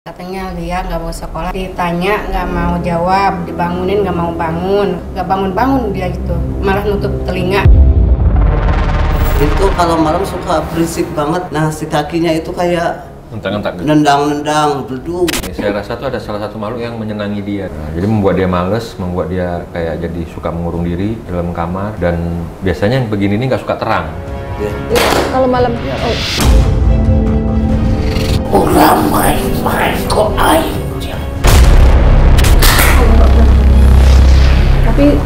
Katanya dia nggak mau sekolah, ditanya nggak mau jawab, dibangunin nggak mau bangun, nggak bangun-bangun dia gitu, malah nutup telinga. Itu kalau malam suka berisik banget, nah si kakinya itu kayak Nentang-nentang gitu. nendang-nendang, bleduk. Saya rasa tuh ada salah satu makhluk yang menyenangi dia. Nah, jadi membuat dia males, membuat dia kayak jadi suka mengurung diri dalam kamar. Dan biasanya yang begini ini nggak suka terang. Ya. Kalau malam Orang main-main kok aja. tapi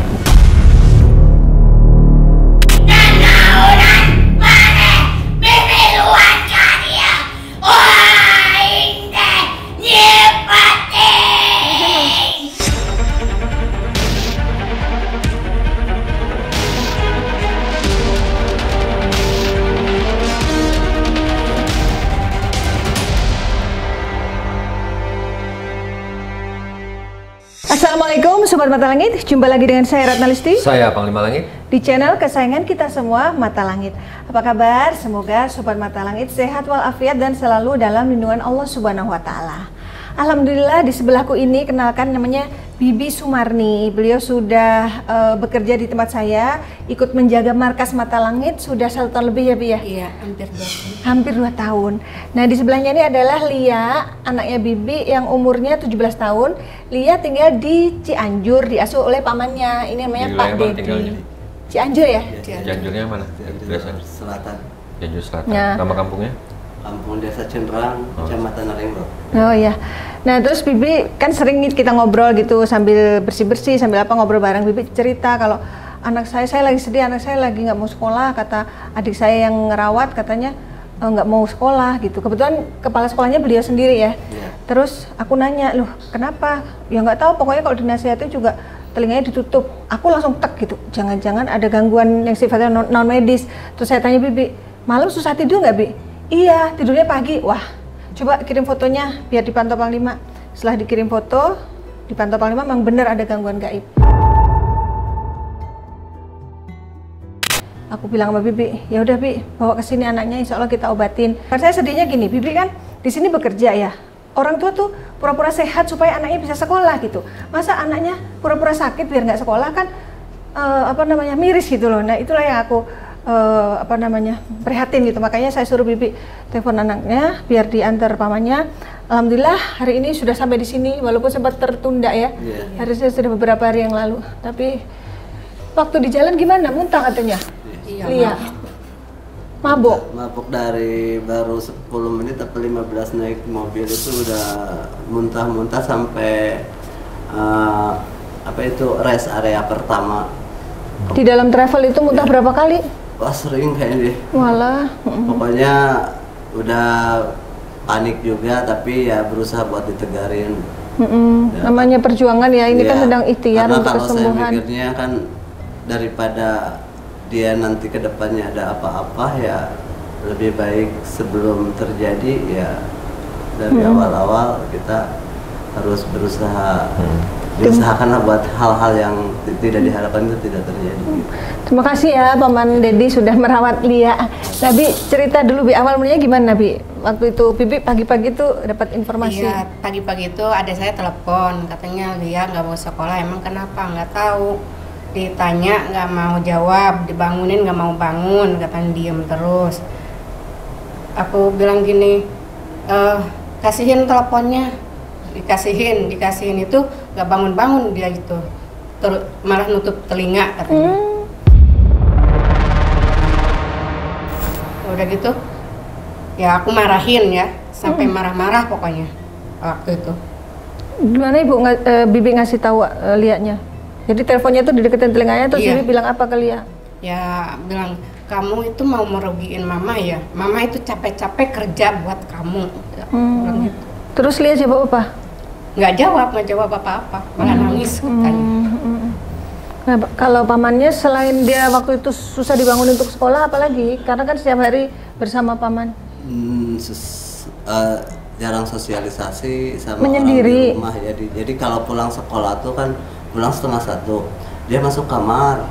Assalamualaikum Sobat Mata Langit, jumpa lagi dengan saya Ratna Listi Saya Panglima Langit. di channel kesayangan kita semua, Mata Langit. Apa kabar? Semoga Sobat Mata Langit sehat walafiat dan selalu dalam lindungan Allah Subhanahu wa Ta'ala. Alhamdulillah, di sebelahku ini kenalkan namanya Bibi Sumarni. Beliau sudah bekerja di tempat saya, ikut menjaga markas Mata Langit sudah 1 tahun lebih ya Bi ya? Iya, hampir 2 tahun. Hampir 2 tahun. Nah, di sebelahnya ini adalah Lia, anaknya Bibi yang umurnya 17 tahun. Lia tinggal di Cianjur, diasuh oleh pamannya. Ini namanya Di Pak wilayah mana Dedi. tinggalnya? Cianjur ya? Cianjurnya mana? Biasanya Selatan, Cianjur Selatan. Ya. Nama kampungnya? Kampung Desa Cenderang, Kecamatan Narengbak. Oh iya. Nah, terus Bibi kan sering kita ngobrol gitu sambil bersih-bersih, sambil apa ngobrol bareng. Bibi cerita kalau anak saya lagi sedih, anak saya lagi nggak mau sekolah, kata adik saya yang ngerawat katanya nggak mau sekolah gitu. Kebetulan kepala sekolahnya beliau sendiri ya. Iya. Terus aku nanya, loh kenapa? Ya nggak tahu, pokoknya kalau dinasihatin juga telinganya ditutup. Aku langsung tek gitu, jangan-jangan ada gangguan yang sifatnya non medis. Terus saya tanya Bibi, malam susah tidur nggak Bi? Iya, tidurnya pagi. Wah, coba kirim fotonya biar dipantau Panglima. Setelah dikirim foto, dipantau Panglima memang benar ada gangguan gaib. Aku bilang sama Bibi, ya udah Bi, bawa ke sini anaknya, insya Allah kita obatin. Karena saya sedihnya gini, Bibi kan di sini bekerja ya. Orang tua tuh pura-pura sehat supaya anaknya bisa sekolah gitu. Masa anaknya pura-pura sakit biar nggak sekolah kan miris gitu loh. Nah itulah yang aku prihatin gitu. Makanya saya suruh Bibi telepon anaknya biar diantar pamannya. Alhamdulillah hari ini sudah sampai di sini walaupun sempat tertunda ya. Harusnya sudah beberapa hari yang lalu. Tapi waktu di jalan gimana? Muntah katanya. Iya, Lia. Mabok. Mabuk dari baru 10 menit atau 15 naik mobil itu udah muntah-muntah sampai rest area pertama. Di dalam travel itu muntah berapa kali? Wah sering kayaknya deh. Walah. Pokoknya udah panik juga, tapi ya berusaha buat ditegarin. Ya. Namanya perjuangan ya, ini kan Iya, sedang ikhtiar karena untuk kalau kesembuhan. saya mikirnya kan daripada dia nanti ke depannya ada apa-apa ya lebih baik sebelum terjadi ya dari awal-awal kita harus berusaha diusahakanlah buat hal-hal yang tidak diharapkan itu tidak terjadi. Terima kasih ya Paman Dedi sudah merawat Lia. Nabi cerita dulu Bi, awal mulanya gimana Bi? Waktu itu Bibi pagi-pagi tuh dapat informasi. Iya, pagi-pagi itu ada saya telepon, katanya dia nggak mau sekolah, emang kenapa? Nggak tahu. Ditanya nggak mau jawab, dibangunin nggak mau bangun, katanya diem terus. Aku bilang gini, kasihin teleponnya. Dikasihin itu nggak bangun-bangun dia gitu, malah nutup telinga katanya. Udah gitu ya aku marahin ya, sampai marah-marah pokoknya waktu itu. Gimana Ibu Bibi ngasih tahu Lianya? Jadi teleponnya tuh dideketin telinganya terus Iya. Bibi bilang apa ke Lia? Ya bilang, kamu itu mau merugiin mama ya, mama itu capek-capek kerja buat kamu. Bilang gitu. Terus Lia jawab apa? Nggak jawab apa-apa, malah nangis katanya. Nah, kalau pamannya selain dia waktu itu susah dibangun untuk sekolah, apalagi? Karena kan setiap hari bersama paman. Jarang sosialisasi sama Menyendiri. orang di rumah ya. Jadi kalau pulang sekolah tuh kan pulang 12:30, dia masuk kamar,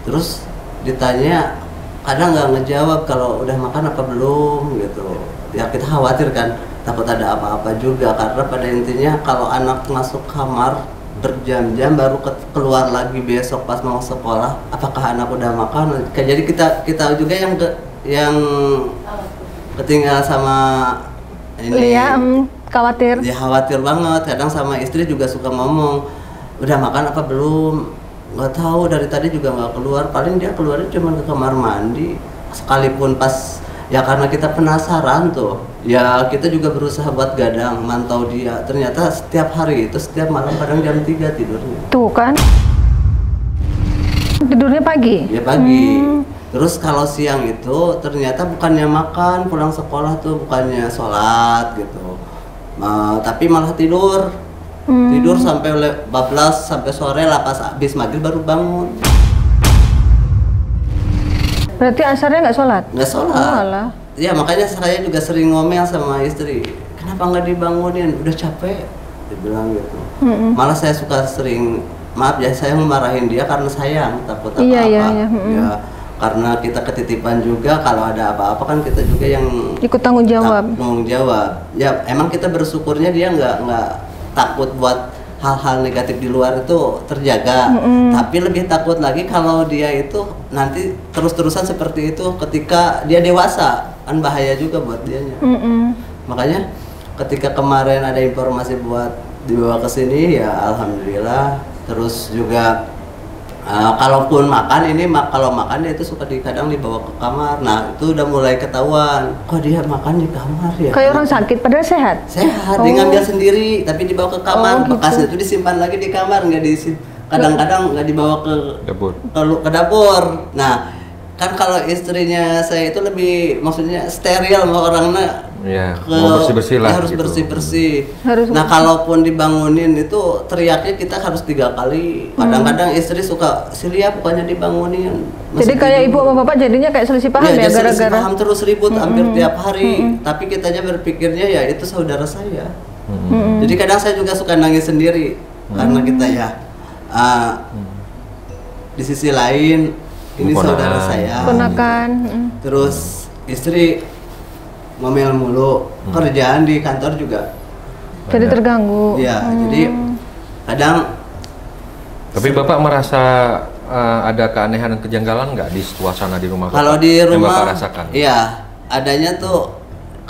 terus ditanya kadang nggak ngejawab kalau udah makan apa belum gitu. Ya kita khawatir kan, takut ada apa-apa juga, karena pada intinya kalau anak masuk kamar berjam-jam baru keluar lagi besok pas mau sekolah, apakah anak udah makan? Jadi kita juga yang ketinggalan sama ini. Lia khawatir. Ya khawatir banget. Kadang sama istri juga suka ngomong, udah makan apa belum? Nggak tahu, dari tadi juga nggak keluar. Paling dia keluarnya cuma ke kamar mandi. Sekalipun pas, ya karena kita penasaran tuh, ya kita juga berusaha buat gadang, mantau dia. Ternyata setiap hari itu, setiap malam kadang jam 3 tidurnya. Tuh kan. Tidurnya pagi? Ya pagi. Terus kalau siang itu ternyata bukannya makan, pulang sekolah tuh bukannya sholat gitu, tapi malah tidur. Tidur sampai bablas sampai sore lah, pas habis maghrib baru bangun. Berarti asarnya nggak sholat? Nggak sholat. Oh, alah. Ya makanya saya juga sering ngomel sama istri, kenapa nggak dibangunin, udah capek, dibilang gitu. Malah saya suka sering, maaf ya, saya memarahin dia karena sayang, takut apa-apa. Iya. Ya, karena kita ketitipan juga, kalau ada apa-apa kan kita juga yang Ikut tanggung jawab. Tanggung jawab. Ya emang kita bersyukurnya dia nggak takut buat hal-hal negatif di luar itu terjaga. Tapi lebih takut lagi kalau dia itu nanti terus-terusan seperti itu ketika dia dewasa, kan bahaya juga buat dianya. Makanya ketika kemarin ada informasi buat dibawa ke sini, ya alhamdulillah. Terus juga kalaupun makan ini, kalau makan dia itu suka kadang dibawa ke kamar. Nah itu udah mulai ketahuan, kok dia makan di kamar ya? Kayak orang sakit padahal sehat? Sehat, dia ngambil sendiri, tapi dibawa ke kamar. Bekasnya itu disimpan lagi di kamar, kadang-kadang nggak dibawa ke dapur. Nah kan kalau istrinya saya itu lebih, maksudnya steril sama orangnya. Ya, mau bersih-bersih lah. Harus gitu. bersih-bersih. Nah kalaupun dibangunin itu teriaknya kita harus 3 kali. Kadang-kadang istri suka, Silia bukannya dibangunin. Jadi kayak ibu sama bapak jadinya kayak selisih paham ya, gara-gara. Selisih paham terus ribut hampir tiap hari. Tapi kitanya berpikirnya ya itu saudara saya. Jadi kadang saya juga suka nangis sendiri karena kita ya di sisi lain ini saudara saya. Ponakan. Terus istri ngomel mulu, kerjaan di kantor juga jadi terganggu. ya. Jadi kadang. Tapi bapak merasa ada keanehan dan kejanggalan nggak di suasana di rumah bapak? Kalau di yang rumah, bapak rasakan? iya adanya tuh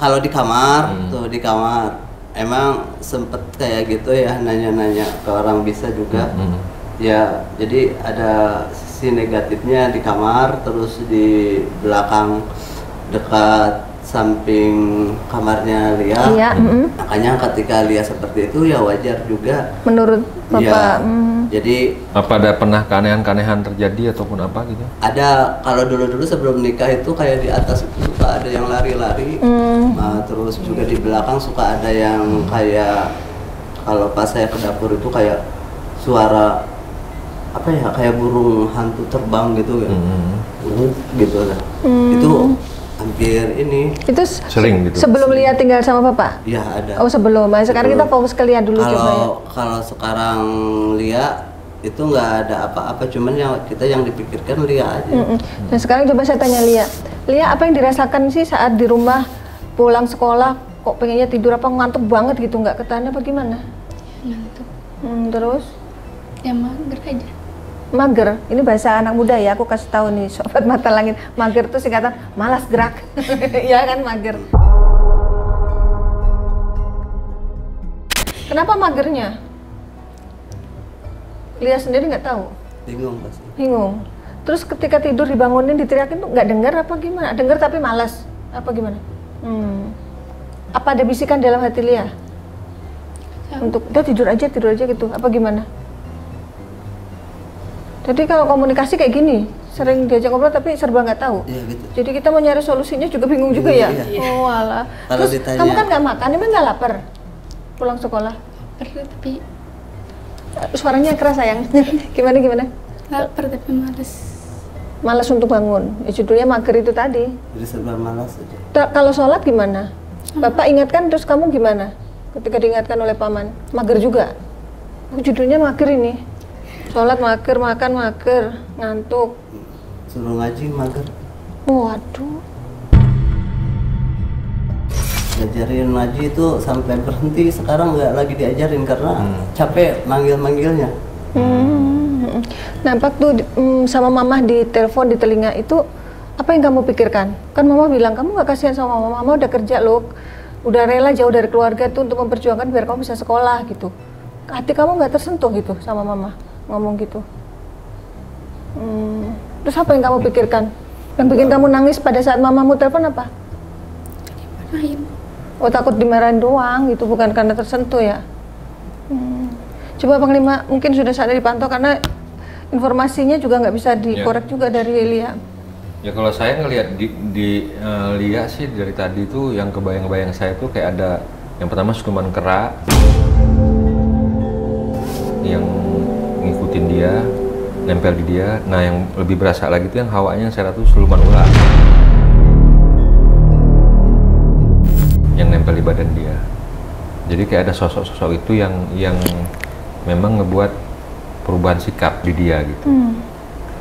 kalau di kamar tuh, di kamar emang sempet kayak gitu ya, nanya-nanya ke orang bisa juga. Ya jadi ada sisi negatifnya di kamar, terus di belakang dekat samping kamarnya Lia. Iya. Makanya ketika Lia seperti itu ya wajar juga Menurut bapak. ya. Jadi Apa ada pernah keanehan-keanehan terjadi ataupun apa gitu? ada, kalau dulu-dulu sebelum nikah itu kayak di atas itu suka ada yang lari-lari. Nah, terus juga di belakang suka ada yang kayak, kalau pas saya ke dapur itu kayak suara apa ya, kayak burung hantu terbang gitu ya. Gitu lah. Itu hampir ini. Itu Sering gitu. sebelum Lia tinggal sama bapak? Ya ada. Oh sebelum. Nah, sekarang kita fokus ke Lia dulu coba ya. Kalau sekarang Lia itu nggak ada apa-apa, cuman yang dipikirkan Lia aja. Dan sekarang coba saya tanya Lia. Lia, apa yang dirasakan sih saat di rumah pulang sekolah kok pengennya tidur, apa ngantuk banget gitu, nggak ketahan apa gimana? Ngantuk. Terus? Ya mager aja. Mager, ini bahasa anak muda ya, aku kasih tahu nih sobat mata langit. Mager itu singkatan malas gerak. Ya kan, mager. Kenapa magernya? Lia sendiri nggak tahu? Bingung pasti. Bingung. Terus ketika tidur dibangunin, diteriakin tuh nggak dengar apa gimana? Dengar tapi malas apa gimana? Apa ada bisikan dalam hati Lia? Untuk udah tidur aja gitu, apa gimana? Jadi kalau komunikasi kayak gini, sering diajak ngobrol tapi serba nggak tahu. Iya gitu. Jadi kita mau nyari solusinya juga bingung juga ya. Iya. Oh alah. Kalau Terus ditanya- kamu kan nggak makan, emang nggak lapar? Pulang sekolah. Lapar tapi Suaranya keras sayang. Gimana? lapar tapi males. Malas untuk bangun. Ya, judulnya mager itu tadi. Jadi serba malas aja. Kalau sholat gimana? Bapak ingatkan terus kamu gimana? Ketika diingatkan oleh paman, mager juga. Oh, judulnya mager ini. Sholat mager, makan mager, ngantuk. Suruh ngaji mager. Waduh. Diajarin ngaji itu sampai berhenti, sekarang nggak lagi diajarin karena capek manggil-manggilnya. Nah, waktu sama mama di telepon di telinga itu, apa yang kamu pikirkan? Kan mama bilang, kamu nggak kasihan sama mama, mama udah kerja loh, udah rela jauh dari keluarga tuh untuk memperjuangkan biar kamu bisa sekolah gitu. Hati kamu nggak tersentuh gitu sama mama ngomong gitu? Terus apa yang kamu pikirkan? Yang bikin kamu nangis pada saat mamamu telepon apa? Dimarahin. Oh, takut dimarahin doang gitu, bukan karena tersentuh ya? Coba Panglima, mungkin sudah saatnya dipantau karena informasinya juga nggak bisa dikorek juga dari Lia. Ya kalau saya ngelihat di Lia sih dari tadi tuh yang kebayang-bayang saya tuh kayak ada yang pertama siluman kera yang ngikutin dia, nempel di dia. Nah yang lebih berasa lagi tuh yang hawanya saya tuh siluman ular yang nempel di badan dia. Jadi kayak ada sosok-sosok itu yang memang ngebuat perubahan sikap di dia gitu.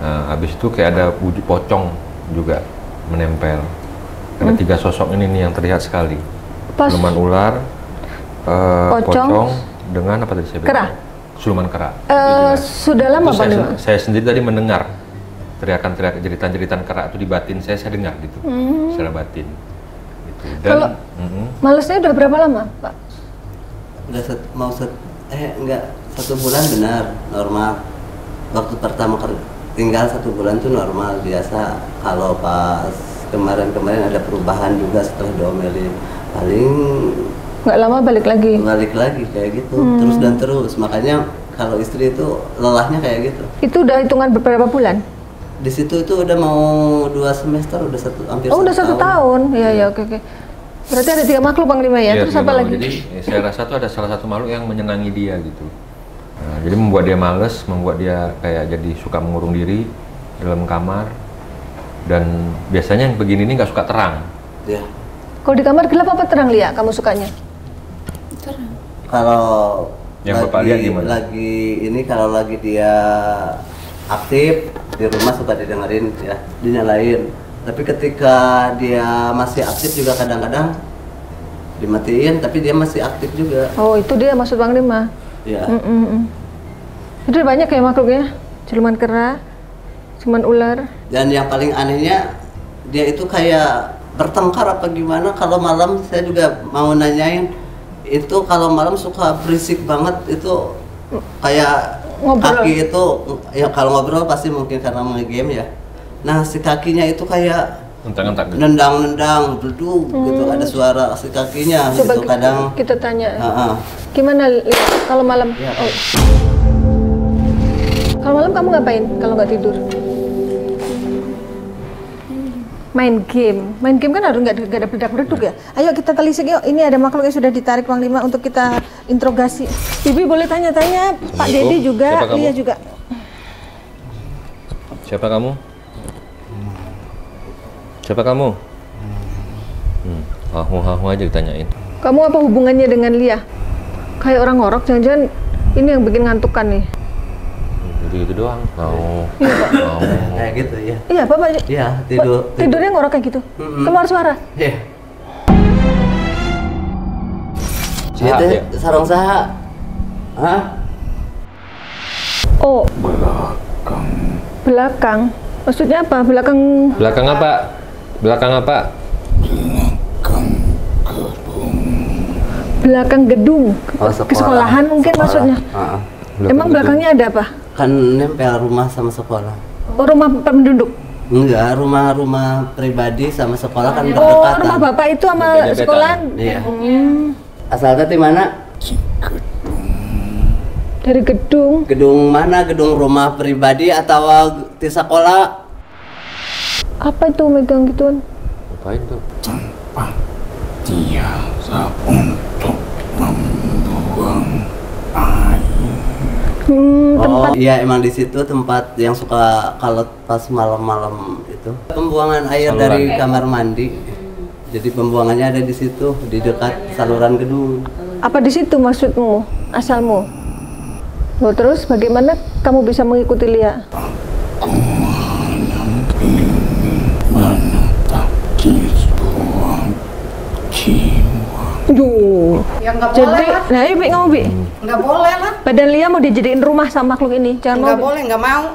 Nah, habis itu kayak ada wujud pocong juga menempel. Ada 3 sosok ini nih yang terlihat sekali. Siluman ular, pocong dengan apa tadi saya bilang? Kera. Siluman kera. Sudah lama Pak? Saya sendiri tadi mendengar teriakan-teriakan jeritan-jeritan kera itu di batin saya dengar gitu, secara batin. Gitu. Dan kalau malesnya udah berapa lama, Pak? Udah enggak 1 bulan benar normal. Waktu pertama tinggal 1 bulan tuh normal biasa. Kalau pas kemarin ada perubahan juga setelah diomelin, paling nggak lama balik lagi kayak gitu. Terus dan terus, makanya kalau istri itu lelahnya kayak gitu. Itu udah hitungan beberapa bulan? Di situ itu udah mau 2 semester, udah hampir udah 1 tahun. Ya oke. Berarti ada 3 makhluk Panglima ya? Iya, terus apa lagi? Jadi saya rasa tuh ada salah satu makhluk yang menyenangi dia gitu. Nah, jadi membuat dia males, membuat dia kayak jadi suka mengurung diri dalam kamar. Dan biasanya yang begini nih nggak suka terang. Ya. Kalau di kamar gelap apa terang, Lia? Kamu sukanya? Terang. Kalau yang Bapak lihat gimana? Kalau lagi dia aktif di rumah suka didengerin ya, dinyalain. Tapi ketika dia masih aktif juga kadang-kadang dimatiin, tapi dia masih aktif juga. Oh, itu dia maksud Panglima? Ya. Itu banyak kayak makhluknya, siluman kera, siluman ular. Dan yang paling anehnya dia itu kayak bertengkar apa gimana. Kalau malam saya juga mau nanyain, itu kalau malam suka berisik banget, itu kayak Ngobrol. kaki itu ya, kalau ngobrol pasti mungkin karena main game ya. Nah si kakinya itu kayak Entang-entang. nendang beduk gitu, ada suara si kakinya. Coba gitu kadang kita tanya. Gimana kalau malam? Ya, Kalau malam kamu ngapain kalau nggak tidur? Main game. Main game kan harus nggak ada beledak-beleduk ya. Ayo kita telisik yuk. Ini ada makhluk yang sudah ditarik Panglima untuk kita interogasi. Bibi boleh tanya-tanya. Pak Dedi juga, Lia juga. Siapa kamu? Siapa kamu? Hahu aja ditanyain. Kamu apa hubungannya dengan Lia? Kayak orang ngorok, jangan-jangan ini yang bikin ngantukan nih. Gitu doang. Mau. kayak gitu ya. Iya, Bapak. Iya, tidur. Tidurnya ngorok kayak gitu. Keluar suara. Iya. Itu sarung saha? Hah? Oh. Belakang. Maksudnya apa? Belakang apa? Belakang apa? Belakang gedung. Oh, Sekolahan mungkin maksudnya. Emang belakangnya ada apa? Kan nempel rumah sama sekolah. Oh, rumah penduduk? Enggak, rumah pribadi sama sekolah kan Oh, berdekatan. rumah Bapak itu sama sekolahan? Iya. Asalnya di mana? Dari gedung. Gedung mana? Gedung rumah pribadi atau di sekolah? Apa itu megang gituan? Ngapain tuh? Tempat dia untuk membuang air. Oh iya, emang di situ tempat yang suka kalau pas malam-malam itu pembuangan air Saluran. dari kamar mandi. Jadi pembuangannya ada di situ, di dekat saluran gedung. Apa di situ maksudmu? Asalmu? Oh, terus bagaimana kamu bisa mengikuti Lia? Menetap di sebuah jiwa Aduh. Ya nggak boleh Jadi, lah. nah ini Bi ngomong Bi. Nggak boleh lah. Badan Lia mau dijadiin rumah sama makhluk ini. Jangan mau. Nggak Bi. boleh, nggak mau.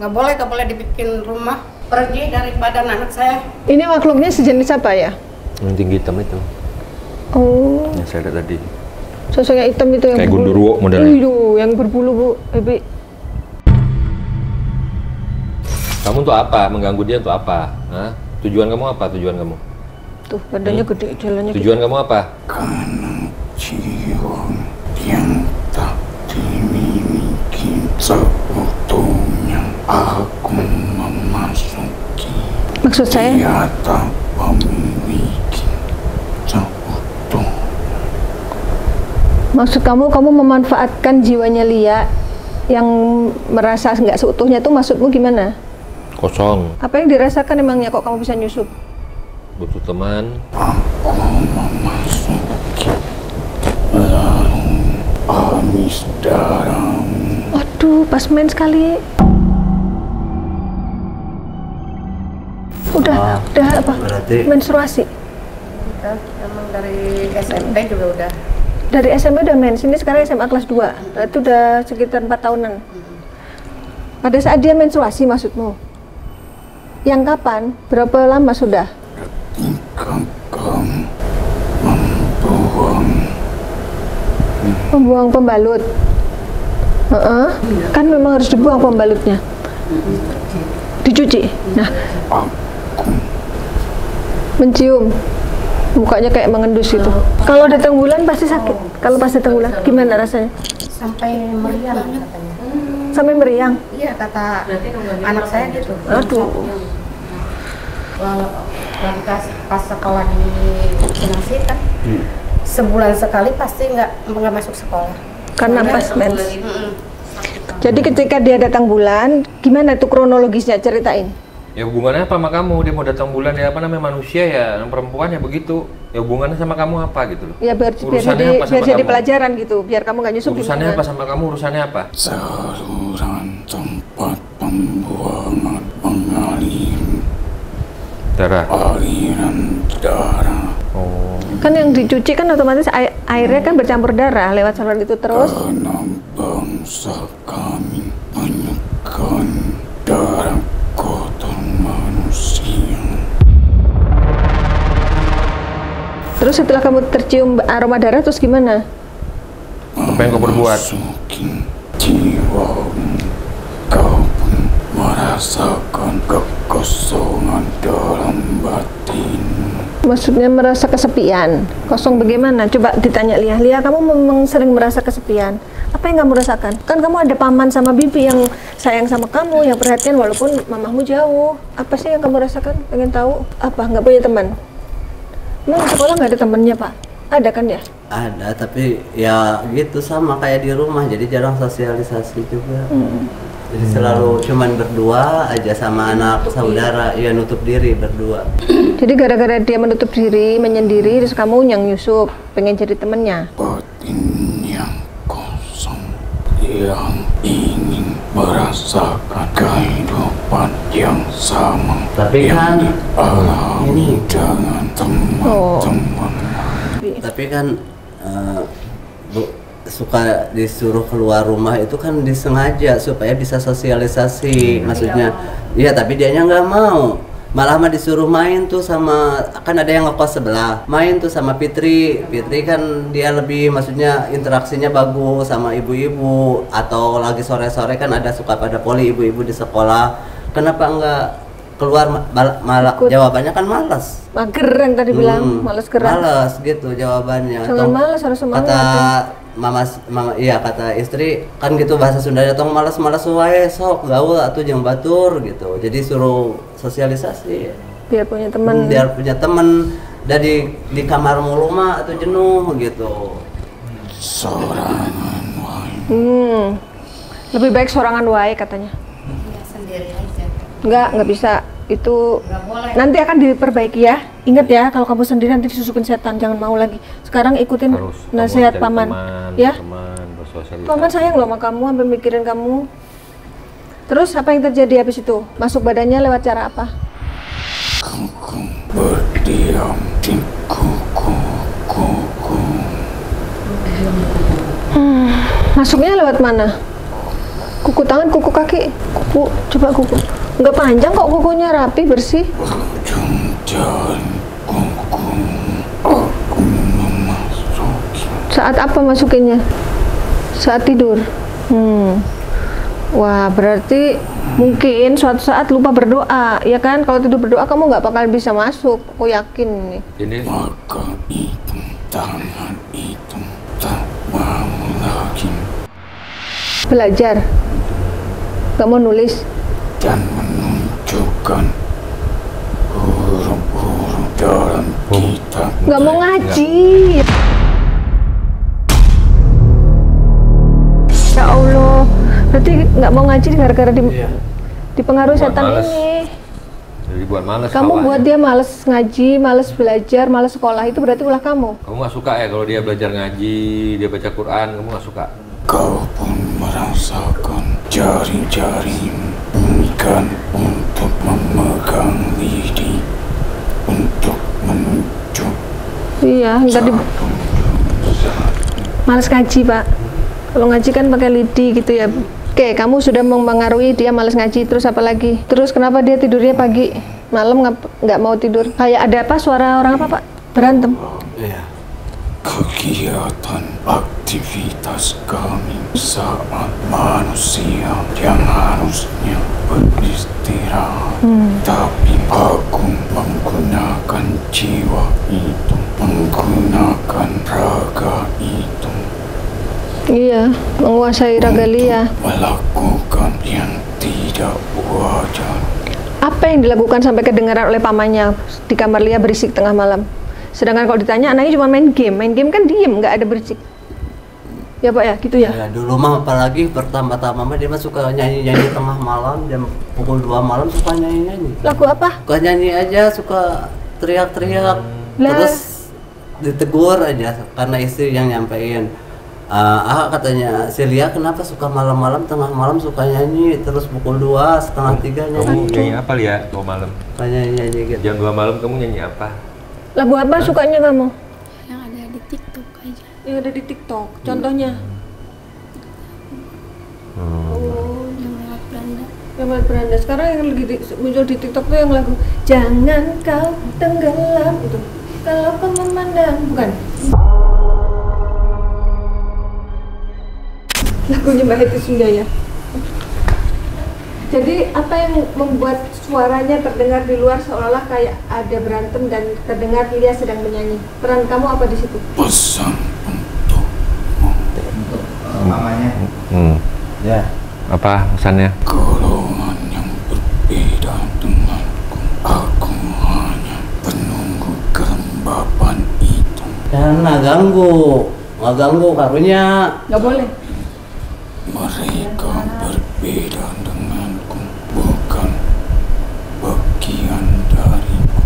Nggak boleh dibikin rumah. Pergi dari badan anak saya. Ini makhluknya sejenis apa ya? Yang tinggi hitam itu. Oh, Yang saya lihat tadi. sosoknya hitam itu yang Kayak berbulu. Gundurwo modelnya. Yang berbulu Bu, Bi. Kamu untuk apa? Mengganggu dia untuk apa? Hah? Tujuan kamu apa? Tujuan kamu? Tuh badannya gede, jalannya gede. Tujuan kamu apa? Karena jiwa yang tak dimiliki seutuhnya, aku memasuki. Maksud saya? Dia tak memiliki seutuh. Maksud kamu memanfaatkan jiwanya Lia yang merasa nggak seutuhnya tuh, maksudmu gimana? Kosong. Apa yang dirasakan emangnya kok kamu bisa nyusup? Butuh teman. Aku memasuki, lalu habis darahmu. Waduh, pas main sekali. Udah apa? Berarti Menstruasi. Emang dari SMP juga udah. Dari SMP udah main, sini sekarang SMA kelas 2. Itu udah sekitar 4 tahunan. Pada saat dia menstruasi maksudmu? Yang kapan? Berapa lama sudah? Ketika kamu membuang Membuang pembalut. Kan memang harus dibuang pembalutnya. Dicuci. Nah, mencium. Mukanya kayak mengendus gitu. Kalau datang bulan pasti sakit. Kalau pas datang bulan gimana rasanya? Sampai meriang katanya. Sampai meriang. Iya, kata anak saya gitu. Aduh. Kalau pas sekolah di vaksinasi kan, sebulan sekali pasti nggak masuk sekolah. Karena pas mens. Jadi ketika dia datang bulan, gimana tuh kronologisnya, ceritain? Ya hubungannya apa sama kamu? Dia mau datang bulan ya, apa namanya, manusia ya, perempuan ya begitu. Ya hubungannya sama kamu apa gitu loh? Ya biar Urusannya apa sama jadi kamu? pelajaran gitu, biar kamu nggak nyusup. Urusannya apa sama kamu? Urusannya apa? saluran tempat pembuangan mengalir Darah. aliran darah. Oh. Kan yang dicuci kan otomatis airnya kan bercampur darah lewat saluran itu terus. Karena bangsa kami menyukai darah kotor manusia. Terus setelah kamu tercium aroma darah terus gimana? Apa yang kau perbuat? Memasuki jiwamu, kau pun merasakan kekosongan dalam batinmu. Maksudnya merasa kesepian. Kosong bagaimana? Coba ditanya Lia. Lia, kamu memang sering merasa kesepian. Apa yang kamu rasakan? Kan kamu ada paman sama bibi yang sayang sama kamu, yang perhatian walaupun mamahmu jauh. Apa sih yang kamu rasakan? Pengen tahu? Apa? Nggak punya teman? Emang di sekolah nggak ada temennya, Pak? Ada kan ya? ada, tapi ya gitu sama kayak di rumah, jadi jarang sosialisasi juga. Jadi selalu cuman berdua aja sama anak saudara, ya nutup diri berdua. Jadi gara-gara dia menutup diri, menyendiri, terus kamu yang nyusup, pengen jadi temennya. Batin yang kosong yang ingin merasakan kehidupan yang sama Tapi yang kan dialami dengan teman-teman. Tapi kan suka disuruh keluar rumah itu kan disengaja supaya bisa sosialisasi, maksudnya. Iya, tapi dianya nggak mau. Malah mah disuruh main tuh sama, kan ada yang ngekos sebelah, main tuh sama Fitri. Fitri kan dia lebih, maksudnya interaksinya bagus sama ibu-ibu, atau lagi sore-sore kan ada suka pada poli ibu-ibu di sekolah. Kenapa nggak keluar, malah jawabannya kan malas. Mager yang tadi bilang, males gerak. Males gitu jawabannya. Jangan malas, harus semangat. Kata mama, iya kata istri kan gitu bahasa Sundanya, tong malas-malas wae sok gaul atuh jeung batur gitu. Jadi suruh sosialisasi. Biar punya teman. Biar punya teman. Dari di kamar mulu mah atau jenuh gitu. Sorangan wae. Lebih baik sorangan wae katanya. Ya, sendiri aja. Nggak bisa. Itu Nggak boleh. nanti akan diperbaiki ya. Ingat ya, kalau kamu sendiri nanti disusupin setan, jangan mau lagi. Sekarang ikutin Harus nasihat kamu cari paman, teman, ya. teman, bersosialisasi. Paman sayang loh sama kamu, sampai mikirin kamu. Terus apa yang terjadi habis itu? Masuk badannya lewat cara apa? Aku berdiam di kuku Masuknya lewat mana? Kuku tangan, kuku kaki, kuku, coba kuku. Nggak panjang kok kukunya, rapi, bersih. ujung jari kuku aku memasuki. Saat apa masukinnya? Saat tidur. Wah, berarti mungkin suatu saat lupa berdoa, ya kan? Kalau tidur berdoa kamu nggak bakal bisa masuk. Aku yakin nih. Ini Maka itu tangan itu tak mau lagi Belajar, nggak mau nulis. dan menunjukkan huruf-huruf dalam kitab. Nggak mau ngaji. Ya Allah, berarti nggak mau ngaji gara-gara dipengaruhi Buat setan males. ini. jadi buat males. Kamu kawannya. buat dia males ngaji, males belajar, males sekolah, itu berarti ulah kamu. Kamu nggak suka ya kalau dia belajar ngaji, dia baca Quran, kamu nggak suka? Kau pun merasakan jari-jarimu bukan untuk memegang lidi, untuk menuju Iya, ntar di males ngaji, Pak. Kalau ngaji kan pakai lidi gitu ya. Oke, kamu sudah mempengaruhi dia males ngaji, terus apa lagi? Terus kenapa dia tidurnya pagi, malam nggak mau tidur? Kayak ada apa, suara orang apa, Pak? Berantem. Iya. kegiatan aktivitas kami saat manusia yang harusnya beristirahat. Tapi aku menggunakan jiwa itu, menggunakan raga itu Iya, menguasai raga Lia. melakukan yang tidak wajar. Apa yang dilakukan sampai kedengaran oleh pamannya di kamar Lia berisik tengah malam? Sedangkan kalau ditanya anaknya cuma main game kan diem, nggak ada berisik. Ya Pak ya, gitu ya? Ya, dulu mah apalagi pertama-tama mah dia mah suka nyanyi-nyanyi tengah malam, jam pukul 2 malam suka nyanyi-nyanyi. Lagu apa? Suka nyanyi aja, suka teriak-teriak, Lah. terus ditegur aja karena istri yang nyampein. Katanya si Lia kenapa suka malam-malam tengah malam suka nyanyi terus pukul 2 setengah 3 Kamu nyanyi. nyanyi apa ya kalau malam? Suka nyanyi gitu. Jam 2 malam kamu nyanyi apa? Lagu apa sukanya kamu? Yang ada di TikTok aja. Yang ada di TikTok, contohnya? Oh, Yang lewat Belanda. yang buat beranda. Sekarang yang lagi muncul di TikTok tuh yang lagu Jangan Kau Tenggelam itu. Kalau kau memandang, bukan? Lagunya Mbak Heti Sundaya. Jadi apa yang membuat suaranya terdengar di luar seolah-olah kayak ada berantem dan terdengar Lia sedang menyanyi. Peran kamu apa di situ? Pesan untuk Ya. Apa pesannya? golongan yang berbeda denganku. Aku hanya penunggu kelembapan itu. Jangan nggak ganggu karunya. Nggak boleh. Mereka berbeda denganku, bukan bagian dariku.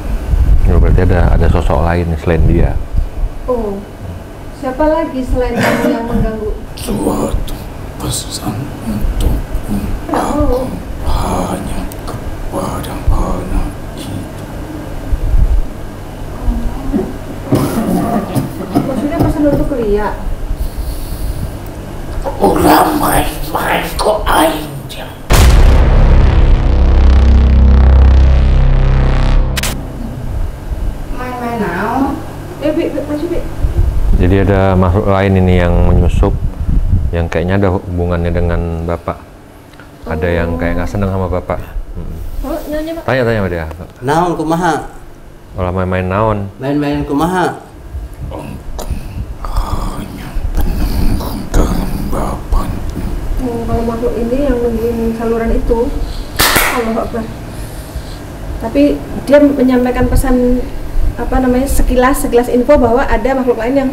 Ya, berarti ada sosok lain selain dia. Oh, siapa lagi selain kamu yang mengganggu? Suatu pesan untukmu. Aku hanya kepada anak itu. Maksudnya pesan untuk Lia? Orang main-main kok aja. Main-main naon? Bi, maju Bi. Jadi ada makhluk lain ini yang menyusup, yang kayaknya ada hubungannya dengan bapak. Ada yang kayak nggak seneng sama bapak. Oh, nyanyi Pak. Tanya-tanya sama dia. Naon kumaha? Olah main-main naon? Main-main kumaha? Hanya penunggu kelembapan. Kalau makhluk ini yang nungguin saluran itu, Allah Akbar. Tapi dia menyampaikan pesan apa namanya sekilas info bahwa ada makhluk lain yang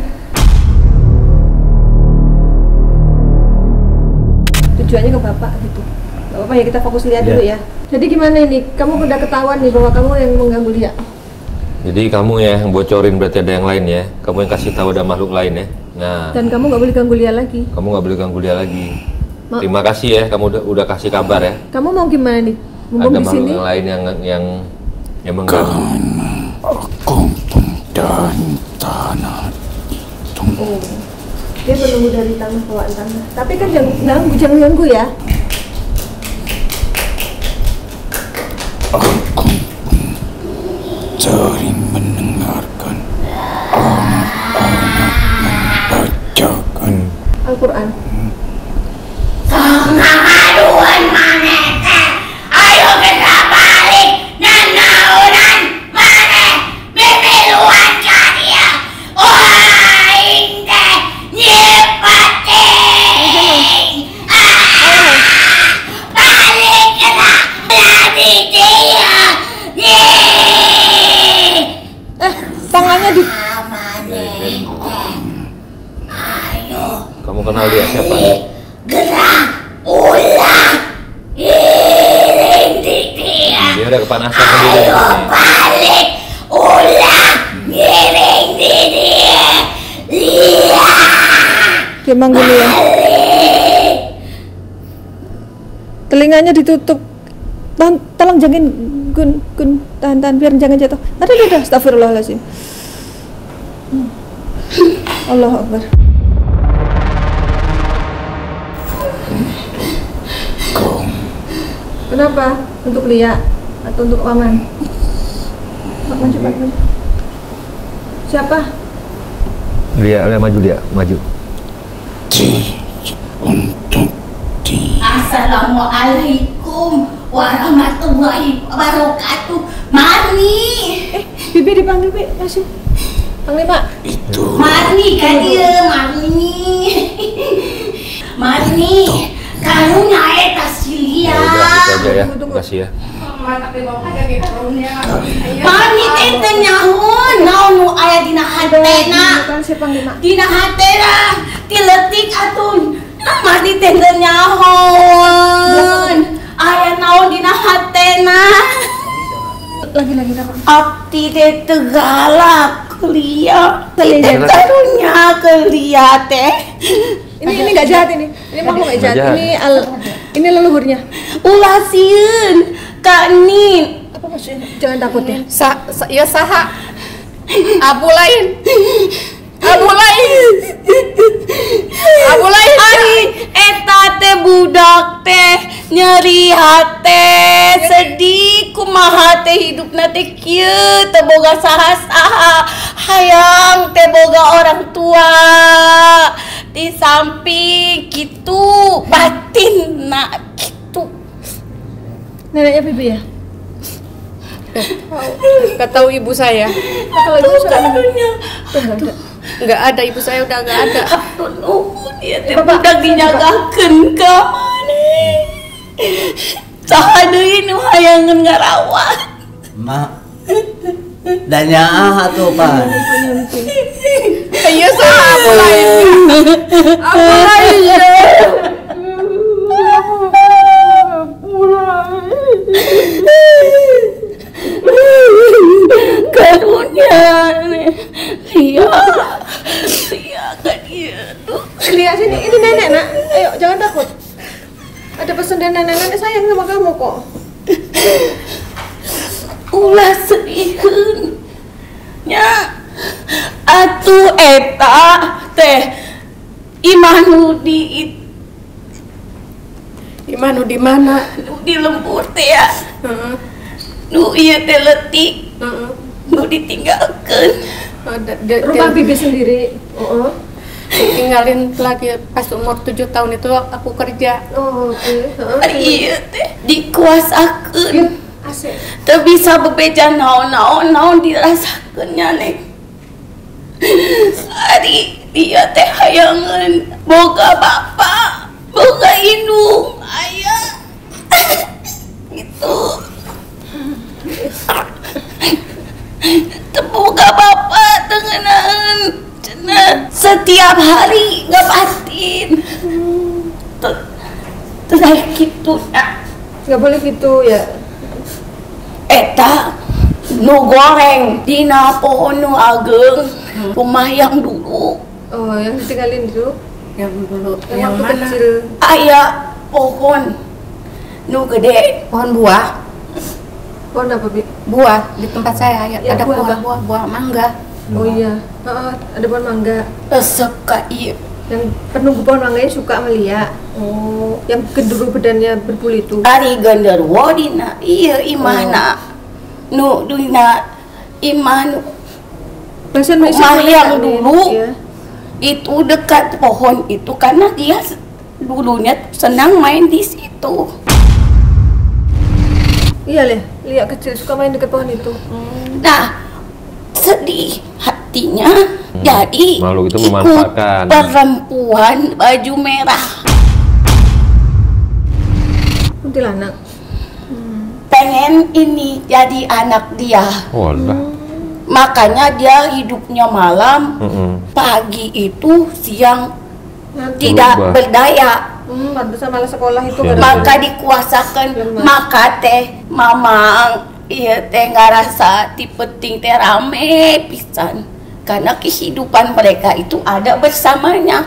tujuannya ke bapak gitu. Gak apa-apa ya, kita fokus lihat dulu ya. Jadi gimana ini? Kamu udah ketahuan nih bahwa kamu yang mengganggu dia. Jadi kamu ya yang bocorin, berarti ada yang lain ya. Kamu yang kasih tahu ada makhluk lain ya. Nah, Dan kamu nggak boleh ganggu dia lagi. kamu nggak boleh ganggu dia lagi. Ma- Terima kasih ya, kamu udah kasih kabar ya. Kamu mau gimana nih? Mumpung Ada di makhluk sini. yang lain yang mengganggu. Karena aku mencintai tanah itu. Oh. Dia menunggu dari tanah, bawaan tanah. Tapi kan jangan ganggu ya. Aku sering mendengarkan anak-anak membacakan Al-Quran. Pengaduan mana teh? Ayo kita balik dan nauran mana bemiluan karya. Aing teh nyipati. Balik kita jadi dia. Tangannya di Kamu kenal dia siapa? Gerak ulang. Iring di dia. Dia udah kepanasan sendiri di sini. Balik ulang. Iring di dia. dia manggil ya. Telinganya ditutup. Tolong jagain Gun, tahan biar jangan jatuh. Ada, astagfirullahaladzim. Allahu Akbar. Kenapa? Untuk Lia atau untuk Paman? Maju. Siapa? Lia, maju. Untuk di Assalamualaikum warahmatullahi wabarakatuh. Marni. Bibi dipanggil, Bi. Masih. Panglima. itu Marni kan dia, Marni. Kamu naik tas Lia. Ya udah, gitu aja ya. Makasih ya. Marni teh nyahoon, naon nu aya dina hatena. Bukan si Panglima. Dina hatena tiletik atun. Marni teh nyahoon. Aya naon dina hatena. Lagi apa? Abdi teh teu galak ke Lia. Lia. Teh karunya ke Lia teh. Ini nggak jahat ini. Ini makhluk nggak jahat. Ini leluhurnya. Ulah sieun Kak Nin. Apa maksudnya? Jangan takut ya. Ya saha abu lain Ari eta teh budak teh nyeri hate sedih kumaha teh hidupna teh kieu teu boga saha-saha hayang teh boga orang tua di samping kitu batinna kitu. Neneknya Bibi ya? Gak tahu ibu saya. Kalau ibu Karunya Nggak ada, ibu saya udah nggak ada. dia teh budak dinyagakeun ka maneh. Saha deui nu hayangeun ngarawat. Mak, danyaah atuh Pan. Iya saha abu lain Karunya Lia kan dia tuh. Lihat sini, ini nenek nak. Ayo jangan takut. Ada pesan dari nenek sayang sama kamu kok. Ulah sedihkeun nya atuh eta teh imah nu di mana? nu di lembur teh ya. Nu ieu teh leutik. Nu ditinggalkeun. Rumah Bibi sendiri. Tinggalin lagi pas umur 7 tahun itu aku kerja. Oh, oke. Ari ieu teh dikuasakeun. Asik. Teu bisa bebeja naon dirasakeun nya Neng. Ari dia teh hayangeun boga bapa, boga indung, aya. Gitu. Teu boga bapa teu ngeunaheun cenah setiap hari ngebatin. Teu aya kitu nya. Nggak boleh gitu ya. Eta nu goreng dina pohon nu ageng rumah yang dulu Oh, yang ditinggalin dulu. Yang dulu. Yang waktu mana? kecil. aya pohon nu gede Pohon buah. Pohon apa, Bi? Buah di tempat saya ya, Ya, ada buah apa? buah mangga. Oh iya. Ada pohon mangga. resep ka ieu Yang penunggu pohon mangganya suka melihat. Oh, yang gendruwo badannya berbulu itu. Ari genderuwo dina iya imahna nu dina imah nu Bahasa Indonesia rumah boleh yang nggak, Min? dulu Iya. itu dekat pohon itu karena dia dulunya senang main di situ. Iya leh, Lia kecil suka main dekat pohon itu. Nah, sedih hatinya jadi Makhluk itu ikut memanfaatkan. perempuan baju merah. Kuntilanak. Pengen ini jadi anak dia. Walah. Makanya dia hidupnya malam, Mm-mm. pagi itu, siang Nanti. tidak Berubah. berdaya. Pantesan malah sekolah itu Iya. kan. Maka dikuasakan Lemah. maka teh mamang iya teh ngarasa ti penting teh rame pisan karena kehidupan mereka itu ada bersamanya.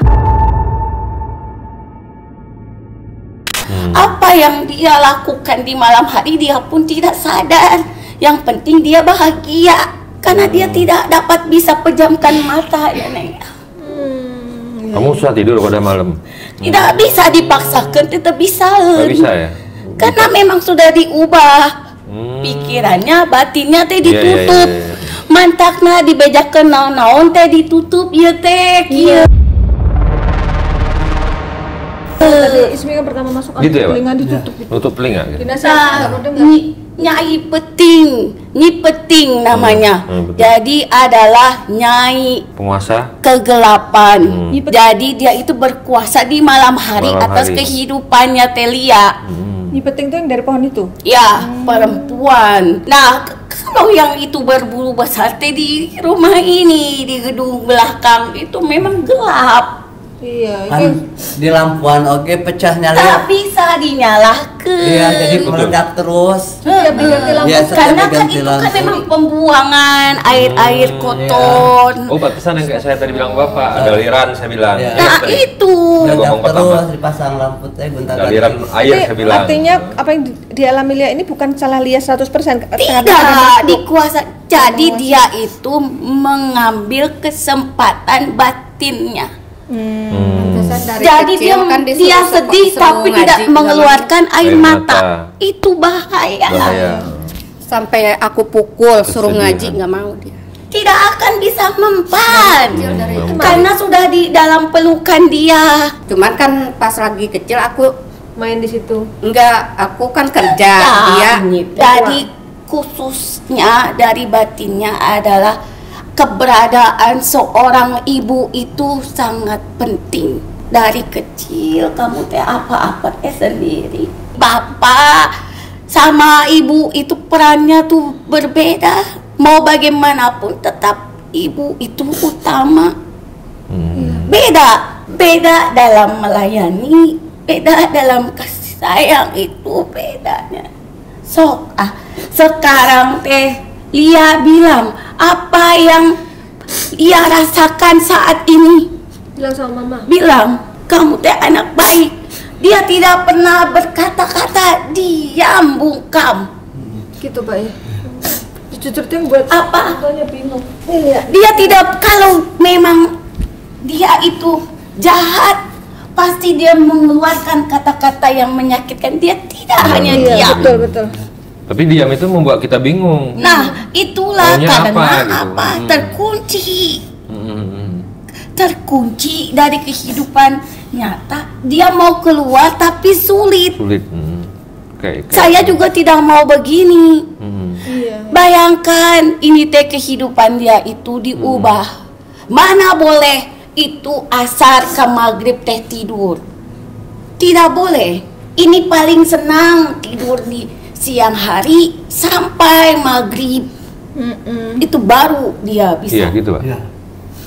Apa yang dia lakukan di malam hari dia pun tidak sadar. Yang penting dia bahagia karena dia tidak dapat bisa pejamkan mata ya Neng. Kamu susah tidur pada malam? Tidak bisa dipaksakan, tetap bisa. Nggak bisa ya? Karena memang sudah diubah. Hmm. Pikirannya, batinnya teh Iya, iya, ditutup. iya, iya. Mantakna dibejakeun naon-naon teh ditutup ieu teh kieu. Tadi Ismi kan pertama masuk Gitu ya, Pak? telinga ditutup gitu. Nutup telinga gitu? Dinasihat Nah, nggak mau dengar. Nyai peting namanya. betul. Jadi adalah nyai Penguasa? kegelapan. Jadi dia itu berkuasa di malam hari Malam atas hari. kehidupannya Telia. Nyi Peting tuh yang dari pohon itu. Ya, perempuan. Nah, kalau yang itu berbulu besar teh di rumah ini, di gedung belakang itu memang gelap. Iya, itu Kan di lampuan oke pecah nyala. Tak bisa dinyalakan. Iya, jadi meledak terus. ya diganti lampu. Ya, setiap Karena kan diganti itu kan lampu. memang pembuangan air-air kotor. Oh, pantesan yang kayak saya tadi bilang Bapak, ada aliran saya bilang. Iya. Nah, Tadi. itu. Saya Meledak ngomong pertama. terus dipasang lampu teh gonta Ada aliran air Jadi, saya bilang. artinya apa yang dialami Lia ini bukan salah Lia 100%. Tidak dikuasa. Jadi dia itu mengambil kesempatan batinnya. Pantesan dari Jadi dia kecil kan disuruh dia sedih suruh tapi ngaji, tidak nggak mengeluarkan air Air mata. mata. Itu bahaya. Bahaya. sampai aku pukul suruh Kesedihan. ngaji nggak mau dia. Tidak akan bisa mempan Hmm. karena sudah di dalam pelukan dia. Cuman kan pas lagi kecil aku main di situ. aku kan kerja dia Jadi khususnya dari batinnya adalah keberadaan seorang ibu itu sangat penting. Dari kecil kamu teh apa-apa teh sendiri. Bapak sama ibu itu perannya tuh berbeda. Mau bagaimanapun tetap ibu itu utama. Beda dalam melayani, beda dalam kasih sayang, itu bedanya. Sok sekarang teh Lia bilang apa yang Lia rasakan saat ini. Bilang sama mama. Bilang kamu teh anak baik. Dia tidak pernah berkata-kata diam bungkam. Gitu Pak ya. Jujur tuh yang buat Apa? Tanya bingung. Iya. Dia tidak, kalau memang dia itu jahat, pasti dia mengeluarkan kata-kata yang menyakitkan. Dia tidak hanya Iya, diam. betul betul. Tapi diam itu membuat kita bingung. Nah, itulah Maunya karena apa gitu? apa? Terkunci. Hmm. Terkunci dari kehidupan nyata. Dia mau keluar tapi sulit. Sulit. Kayak. Saya juga tidak mau begini. Iya. Bayangkan ini teh kehidupan dia itu diubah. Mana boleh itu asar ke maghrib teh tidur. Tidak boleh. Ini paling senang tidur di siang hari sampai maghrib. Itu baru dia bisa. Iya gitu Pak. Ya.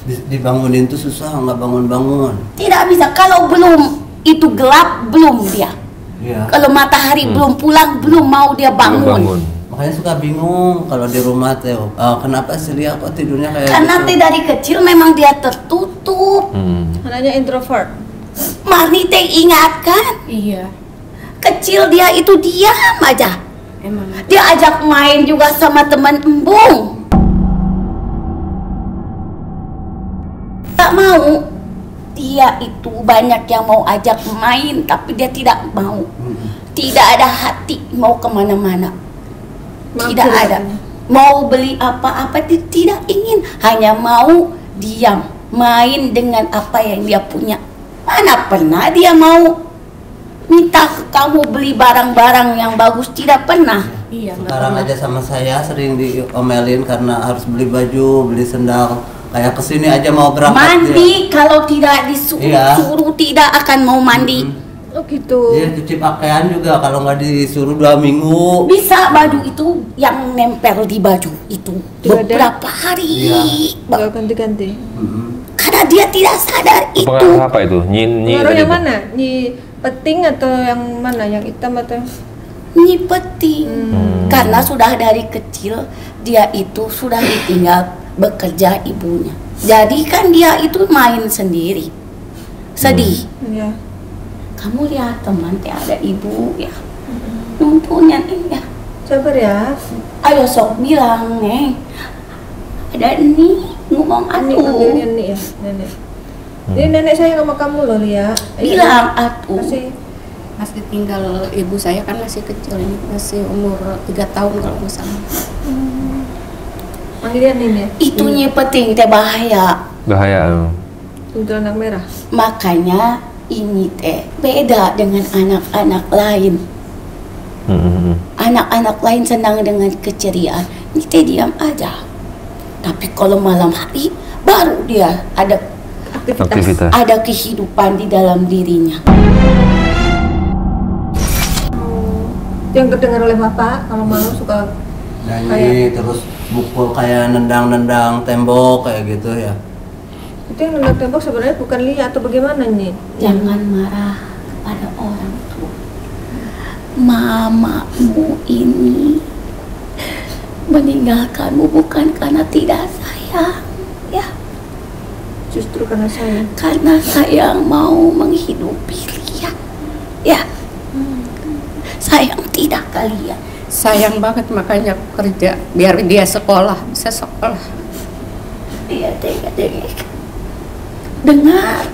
Dibangunin tuh susah, nggak bangun-bangun. Tidak bisa kalau belum itu gelap, belum dia. Iya. Kalau matahari belum pulang, belum mau dia Belum bangun. Makanya suka bingung kalau di rumah teh, kenapa sih Lia kok tidurnya kayak Karena gitu? teh dari kecil memang dia tertutup. Anaknya introvert. Marni teh ingatkan, iya kecil dia itu diam aja. emang Dia ajak main juga sama teman embung. Tak mau. dia itu banyak yang mau ajak main, tapi dia tidak mau. Tidak ada hati mau kemana-mana. Tidak ada. Mau beli apa-apa dia tidak ingin. Hanya mau diam, main dengan apa yang dia punya. Mana pernah dia mau minta ke kamu beli barang-barang yang bagus, tidak pernah. Iya, nggak Sekarang pernah. aja sama saya sering diomelin karena harus beli baju, beli sendal. Kayak kesini aja mau berangkat Mandi kalau tidak disuruh Iya. suruh tidak akan mau mandi. Oh gitu. Dia cuci pakaian juga kalau nggak disuruh 2 minggu. Bisa baju itu yang nempel di baju itu Tidak ada? beberapa hari. Iya. Nggak ganti-ganti. Karena dia tidak sadar itu. Pengaruh apa itu? Nyi Pengaruh tadi yang itu? mana? Nyi peting atau yang mana? Yang hitam atau? Nyipeting. Karena sudah dari kecil dia itu sudah ditinggal bekerja ibunya. Jadi kan dia itu main sendiri. Sedih. Ya. Kamu lihat teman ada ibu ya. Nuntunnya ya. Sabar ya. Ayo sok bilang nih. Ada ini ngomong Ini atuh. panggilnya Nih ya, nenek. Ini nenek sayang sama kamu loh, Lia. Bilang atuh. Masih Pas ditinggal ibu saya kan masih kecil, ini masih umur 3 tahun kalau nggak salah. panggilnya Nih ya. Itu nyipeting teh bahaya. Bahaya. Kuntilanak anak merah. Makanya ini teh beda dengan anak-anak lain. Anak-anak lain senang dengan keceriaan. Ini teh diam aja. Tapi kalau malam hari baru dia ada Aktivitas. ada kehidupan di dalam dirinya. Yang terdengar oleh bapak kalau malam suka Nyanyi terus mukul kayak nendang-nendang tembok kayak gitu ya. itu yang nendang tembok sebenarnya bukan Lia atau bagaimana nih? Jangan marah kepada orang tua. Mamamu ini meninggalkanmu bukan karena tidak sayang, ya. Justru karena saya. Karena sayang mau menghidupi Lia, ya. Sayang tidak kalian. Sayang banget makanya aku kerja biar dia bisa sekolah. Dia dengar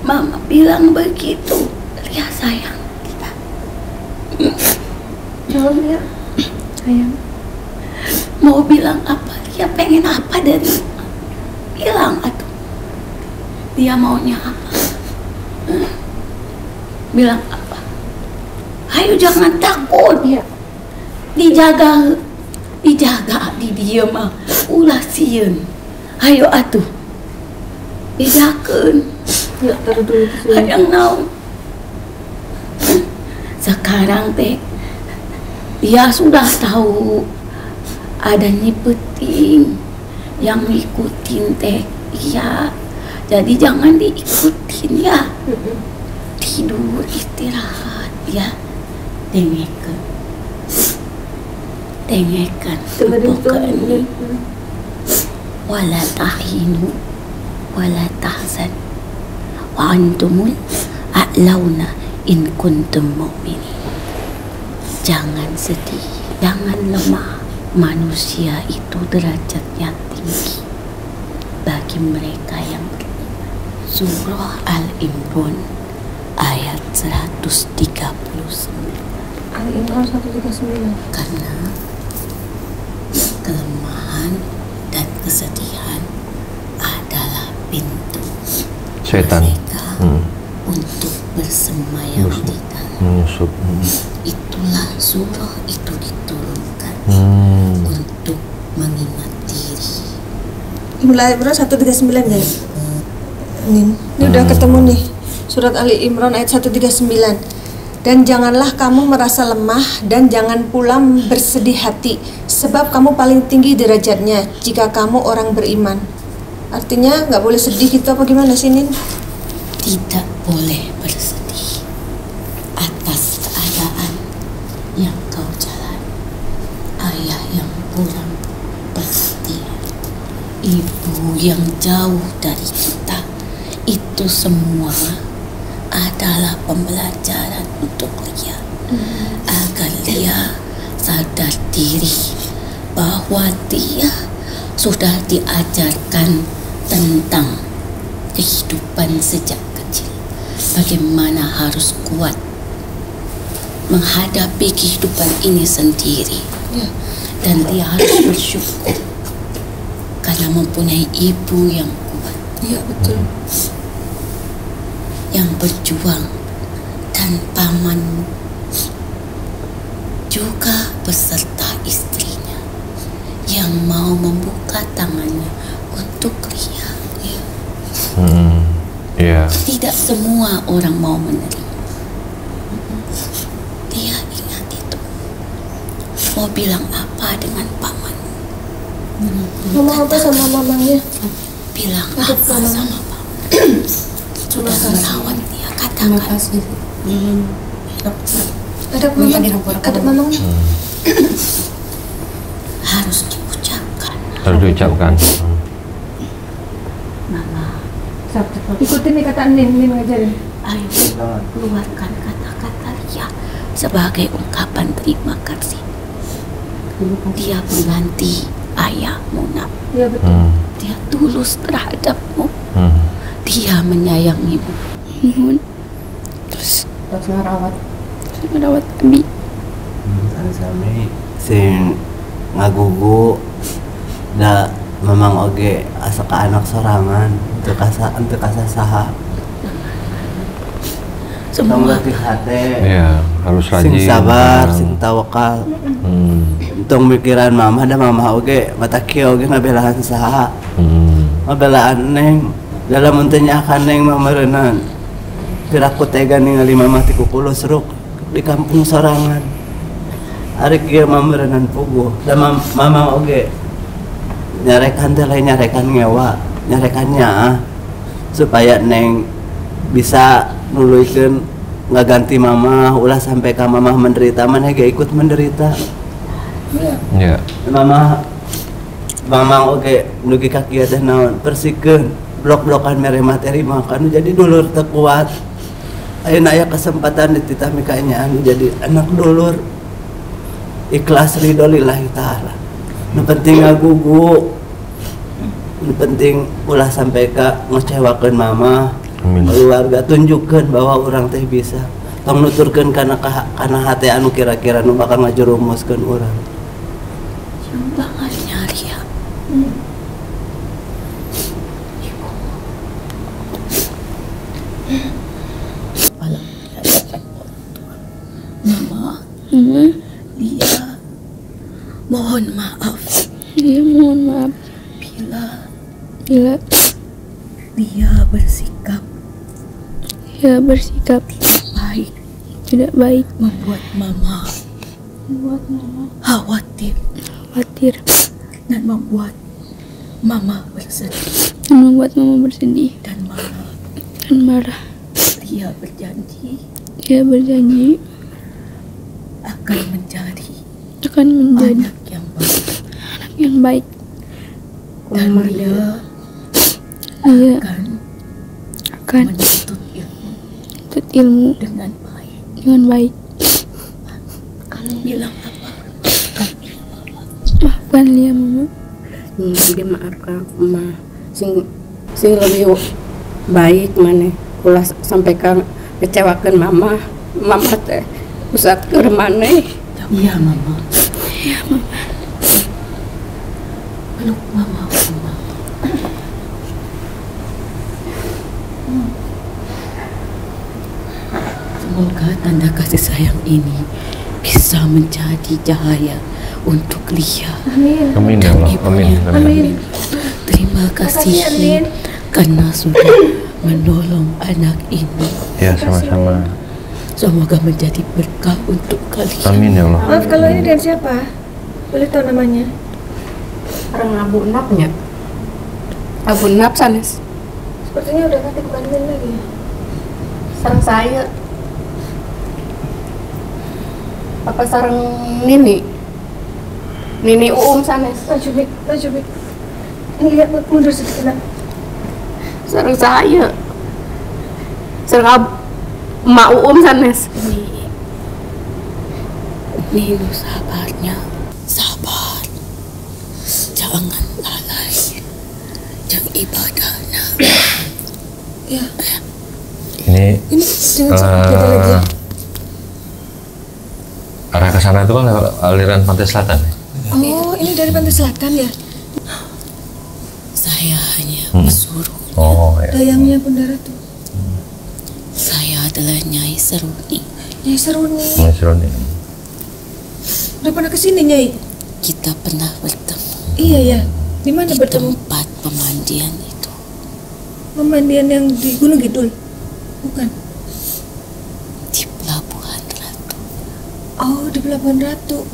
Mama bilang begitu. Lia sayang kita. Jawab ya. Sayang. Mau bilang apa? Dia pengen apa dari Mama? Bilang atuh. Dia maunya apa? Bilang apa? Ayo jangan takut. Iya. Dijaga di dia mah ulah sieun. Ayo atuh. Bedakeun. Yuk taruh dulu di sini. Hayang naon. Sekarang teh dia sudah tahu ada nyipeting yang ngikutin teh. Iya. Jadi jangan diikutin ya. Tidur istirahat ya. Dengekan pokoknya wala tahinu wala tahzan wa antumul a'launa in kuntum mu'minin. Jangan sedih, jangan lemah. Manusia itu derajatnya tinggi bagi mereka yang beriman. Surah Al-Imran ayat 139. Al-Imran 139. Karena kelemahan dan kesedihan adalah pintu Setan. mereka untuk bersemayam di dalam. Menyusup. Itulah surah itu diturunkan untuk mengingat diri. Al-Imran 139 guys. Ini udah ketemu nih. Surat Ali Imran ayat 139. Dan janganlah kamu merasa lemah dan jangan pula bersedih hati, sebab kamu paling tinggi derajatnya jika kamu orang beriman. Artinya nggak boleh sedih gitu apa gimana sih Nin? Tidak boleh bersedih atas keadaan yang kau jalani. Ayah yang kurang perhatian, ibu yang jauh dari kita, itu semua adalah pembelajaran untuk Lia agar Lia sadar diri bahwa dia sudah diajarkan tentang kehidupan sejak kecil. Bagaimana harus kuat menghadapi kehidupan ini sendiri. Dan dia harus bersyukur karena mempunyai ibu yang kuat. Iya betul. Yang berjuang, dan pamanmu juga beserta istrinya yang mau membuka tangannya untuk Lia. Iya. Tidak semua orang mau menerima. Dia ingat itu. Mau bilang apa dengan paman? Ngomong apa sama mamanya? Bilang apa sama paman? Sudah merawat dia, Terima katakan. kasih. Ada mamanya. Harus diucapkan. Harus diucapkan. Mama, Ikutin nih kata Nin ngajarin. ayo keluarkan kata-kata Lia sebagai ungkapan terima kasih. Dia pengganti ayahmu, Nak. Iya betul. Dia tulus terhadapmu. Dia menyayangimu. Mohon terus merawat. merawat Abi. Sami sing ngagugu da memang oge asa ka anak sorangan teu kasa saha. Semua Berarti hate. Iya, harus rajin. Sing sabar, tenang. sing tawakal. Hmm. Tong mikiran mama da mama oge mata kieu oge ngabelaan saha. Ngabelaan Neng. Dalam untenya akan Neng mameureunnan. Piraku tega ningali mama ti kukulo seruk di kampung sorangan. Ari kieu mameureunnan puguh. Da mama oge nyarekan teh lain nyarekan ngewa, nyarekan nyaah supaya Neng bisa nuluykeun ngaganti mama ulah sampai ka mama menderita maneh ge ikut menderita. Iya. Mama oge nugi ka kieu teh naon persikeun blok-blokan mere materi makan jadi dulur teu kuat. Ayeuna aya kesempatan dititami ka nya anu jadi anak dulur. Ikhlas ridho lillahi taala. Nu penting ngagugu. Nu penting ulah sampai ka ngecewakeun mama. Amin. Keluarga tunjukkeun bahwa orang teh bisa. Tong nuturkeun kana hate anu kira-kira nu bakal ngajerumuskeun urang. bangannya Ria. Mama, Lia, mohon maaf Iya mohon maaf bila bila Lia bersikap dia bersikap baik, tidak baik, membuat mama khawatir khawatir, dan membuat mama bersedih dan membuat mama bersedih dan marah. dan marah. Lia berjanji Dia berjanji akan menjadi akan menjadi anak yang baik anak yang baik. dan Lia Dia akan akan menuntut ilmu menuntut ilmu dengan baik. dengan baik. Bilang apa? Maafkan Lia mama. Dia maafkan emak. Sing lebih baik mana ulah sampai kecewakan mama teh usah keur maneh. Iya mama. Iya mama. Peluk mama. Semoga tanda kasih sayang ini bisa menjadi cahaya untuk Lia. Amin ya Allah. Amin. Amin. Terima kasih Makasih, Anin. karena sudah menolong anak ini. Ya, sama-sama. Semoga menjadi berkah untuk kalian. Amin ya Allah. Maaf kalau ini dari siapa? Boleh tahu namanya? Orang Abu Napnya. Abu Nap sanes. Sepertinya udah nanti bukan Min lagi. Sareng saya. Apa sareng Nini? Nini sanes. Maju Mik. Ini lihat mundur sedikit nak. Sareng saya. Sareng Mak sanes. Nino sabarnya. Sabar. Jangan lalai. Jangan ibadahnya. Ya. Ini jangan beda lagi ya. arah ke sana itu kan aliran pantai selatan ya? Oh, ini dari pantai selatan ya? Saya hanya pesuruh. Oh ya. Dayangnya Bunda Ratu. Saya adalah Nyai Seruni. Nyai Seruni. Mas Roni. Udah pernah kesini Nyai? Kita pernah bertemu Iya ya. Di mana di bertemu? tempat pemandian itu. Pemandian yang di Gunung Kidul? Bukan. Di Pelabuhan Ratu. Oh, di Pelabuhan Ratu.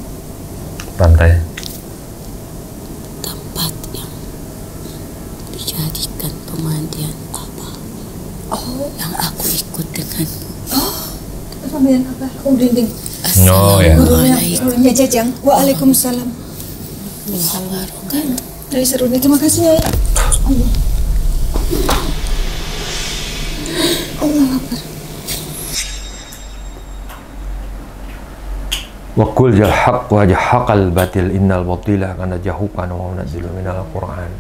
Pantai. Tempat yang dijadikan pemandian Abah. Oh, Yang aku ikut denganmu. pemandian apa? Aku merinding. Oh, ya. Assalamualaikum Gurunya Jajang. Waalaikumsalam. warahmatullahi wabarakatuh. Nyai Seruni, terima kasih Nyai. Allah. Allah Akbar. Wa qul jal haqq wa jahaqal batil innal batila kana jahukan wa munazzilu minal Qur'an.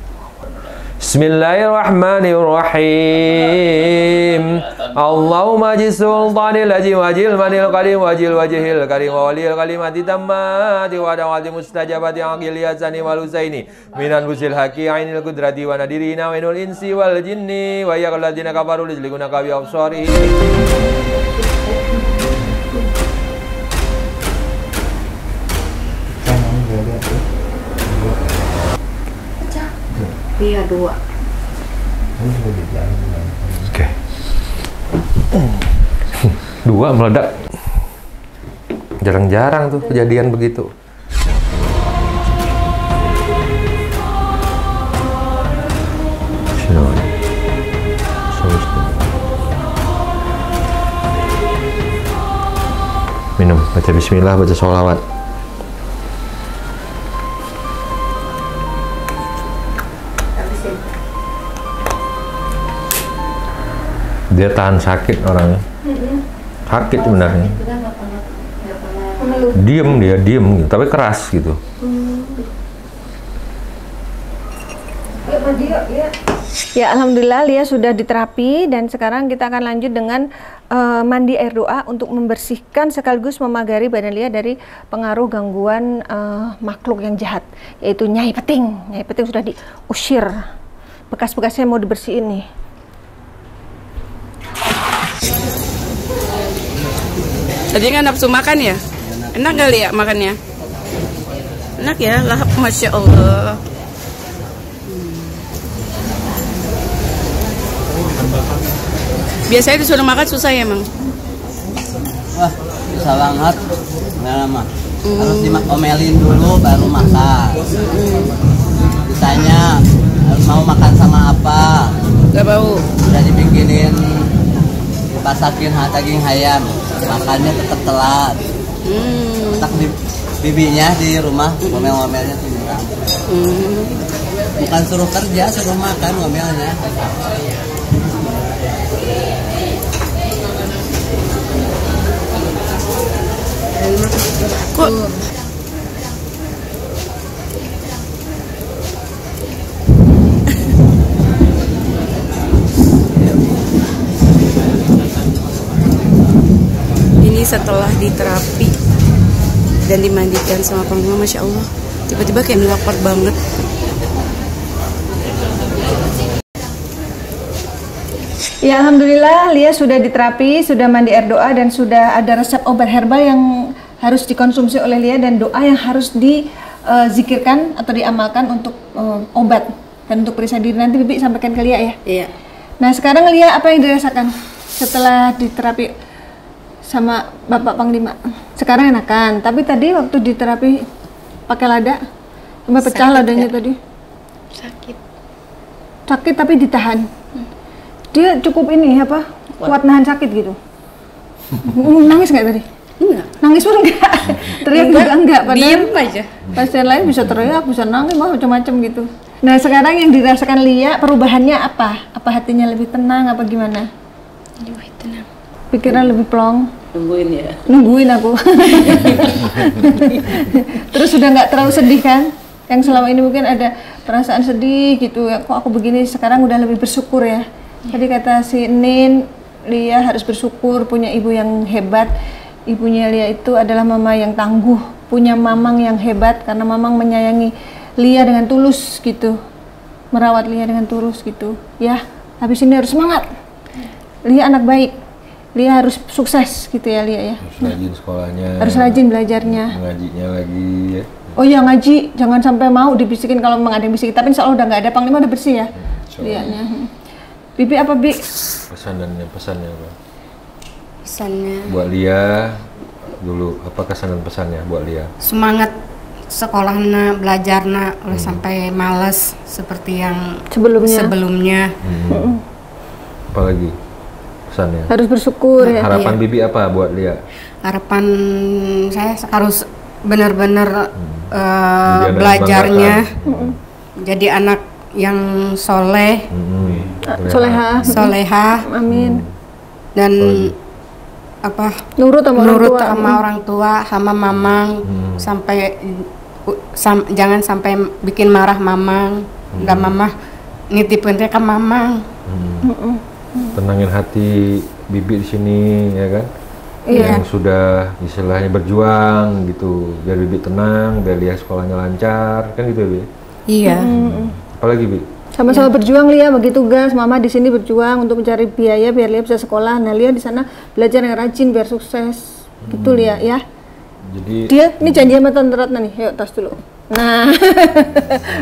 Bismillahirrahmanirrahim. Allahumma jisultanil aji wajil manil karim wajil wajihil karim wa waliyil kalimati tammati wa dawati mustajabati aqil yasani wal husaini minan busil haqi ainil kudrati wa nadirina wa inul insi wal jinni wa yaqal ladina kafaru lizlikuna kabi absarihim. Iya 2. Oke. 2 meledak. Jarang-jarang tuh kejadian begitu. Minum, baca bismillah, baca sholawat. Dia tahan sakit orangnya. Sakit sebenarnya. Diem gitu, tapi keras gitu. Ya, alhamdulillah Lia sudah diterapi dan sekarang kita akan lanjut dengan mandi air doa untuk membersihkan sekaligus memagari badan Lia dari pengaruh gangguan makhluk yang jahat, yaitu Nyai Peting. Nyai Peting sudah diusir. Bekas-bekasnya mau dibersihin nih. Tadi nggak nafsu makan ya? Enak kali ya makannya? Enak ya, lahap Masya Allah. Biasanya disuruh makan susah ya emang? Wah, susah banget. Lama. Harus diomelin dulu baru makan. Ditanya harus mau makan sama apa? Gak bau. Udah dibikinin pasakin daging ayam, makannya tetap telat. Tak bibinya di rumah ngomel-ngomelnya tinggal. Bukan suruh kerja, suruh makan ngomelnya. Kok ini setelah diterapi dan dimandikan sama pengguna, Masya Allah, tiba-tiba kayak melapor banget. Ya, alhamdulillah Lia sudah diterapi, sudah mandi air doa dan sudah ada resep obat herbal yang harus dikonsumsi oleh Lia dan doa yang harus dizikirkan atau diamalkan untuk obat dan untuk periksa diri. Nanti Bibi sampaikan ke Lia ya. Iya. Nah, sekarang Lia apa yang dirasakan setelah diterapi sama Bapak Panglima? Sekarang enakan, tapi tadi waktu diterapi pakai lada sampai pecah Sakit ladanya ya? tadi. Sakit. Sakit tapi ditahan. Dia cukup ini apa? Kuat nahan sakit gitu. Nangis nggak tadi? Enggak. Nangis pun enggak. Teriak juga enggak. Padahal Diem aja. pasien lain bisa teriak, bisa nangis, macam-macam gitu. Nah, sekarang yang dirasakan Lia perubahannya apa? Apa hatinya lebih tenang apa gimana? Lebih tenang. Pikiran lebih plong. Tungguin ya. Nungguin aku. Terus sudah nggak terlalu sedih kan? Yang selama ini mungkin ada perasaan sedih gitu ya, kok aku begini, sekarang udah lebih bersyukur ya. Tadi kata si Nin, Lia harus bersyukur punya ibu yang hebat. Ibunya Lia itu adalah mama yang tangguh, punya mamang yang hebat karena mamang menyayangi Lia dengan tulus gitu, merawat Lia dengan tulus gitu. Ya, habis ini harus semangat. Lia anak baik, Lia harus sukses gitu ya Lia ya. Harus rajin sekolahnya. Harus rajin belajarnya. Ngajinya lagi ya. Oh iya ngaji, jangan sampai mau dibisikin kalau memang ada yang bisikin. Tapi insya Allah udah nggak ada, Panglima udah bersih ya. Lihatnya. Bibi apa Bi? Pesannya apa? Pesannya Buat Lia dulu, apa kesan dan pesannya buat Lia? semangat sekolahnya, belajarnya, oleh sampai males seperti yang sebelumnya. Apalagi pesannya? Harus bersyukur ya. Harapan Bibi apa buat Lia? Harapan saya harus benar-benar belajarnya jadi anak yang soleh, soleha, amin. Dan apa nurut sama orang tua, sama mamang, sampai jangan sampai bikin marah mamang. Dan mamah nitipin ke mamang. Tenangin hati Bibi di sini ya kan? Iya. Yang sudah istilahnya berjuang gitu, biar Bibi tenang, biar Lia sekolahnya lancar, kan gitu ya Bibi? Iya. Apalagi Bibi? Sama-sama berjuang Lia, bagi tugas. Mama di sini berjuang untuk mencari biaya biar Lia bisa sekolah. Nah Lia di sana belajar yang rajin biar sukses. Gitu Lia ya. Jadi Dia ini janji sama Tante Ratna nih, yuk tas dulu. Nah,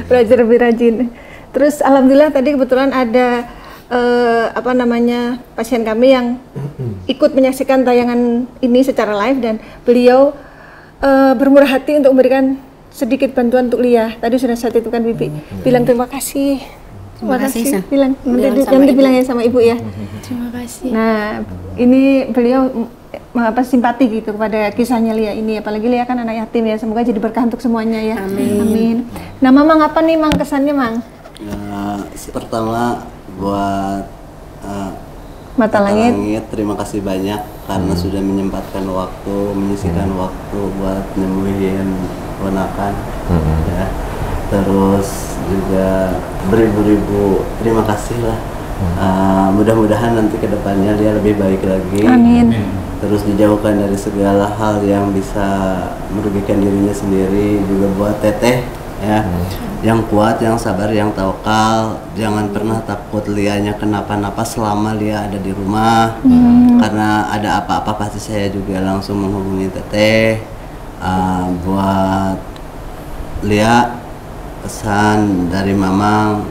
belajar lebih rajin. Terus alhamdulillah tadi kebetulan ada pasien kami yang ikut menyaksikan tayangan ini secara live dan beliau bermurah hati untuk memberikan sedikit bantuan untuk Lia. Tadi sudah saya titipkan Bibi. Bilang terima kasih. Terima kasih. Bilang nanti bilang ya sama Ibu ya. Terima kasih. Nah, ini beliau simpati gitu kepada kisahnya Lia ini, apalagi Lia kan anak yatim ya, semoga jadi berkah untuk semuanya ya. Amin. Nah Mamang apa nih Mang kesannya Mang? Pertama buat Mata Langit, terima kasih banyak karena sudah menyempatkan waktu, menyisihkan waktu buat nyembuhin ponakan ya. Terus juga beribu-ribu terima kasih lah. Mudah-mudahan nanti kedepannya dia lebih baik lagi. Amin. Terus dijauhkan dari segala hal yang bisa merugikan dirinya sendiri. Juga buat Teteh ya, yang kuat, yang sabar, yang tawakal. Jangan pernah takut Lianya kenapa-napa selama Lia ada di rumah. Karena ada apa-apa pasti saya juga langsung menghubungi Teteh. Buat Lia, pesan dari Mamang,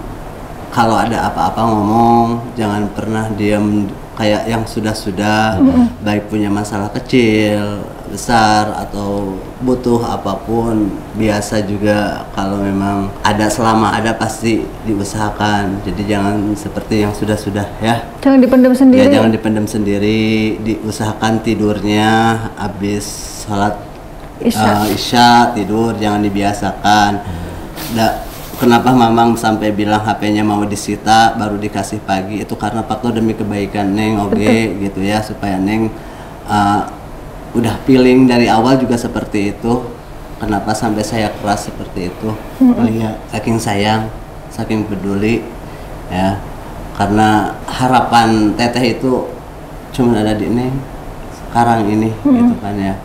kalau ada apa-apa ngomong, jangan pernah diam kayak yang sudah-sudah. Baik punya masalah kecil, besar, atau butuh apapun, biasa juga kalau memang ada, selama ada pasti diusahakan. Jadi jangan seperti yang sudah-sudah ya. Jangan dipendam sendiri. Ya jangan dipendam sendiri, diusahakan tidurnya habis sholat Isya tidur, jangan dibiasakan. Kenapa Mamang sampai bilang HP-nya mau disita baru dikasih pagi, itu karena faktor demi kebaikan Neng oge gitu ya, supaya Neng udah feeling dari awal juga seperti itu. Kenapa sampai saya keras seperti itu? Lihat saking sayang, saking peduli ya, karena harapan Teteh itu cuma ada di Neng sekarang ini gitu kan ya.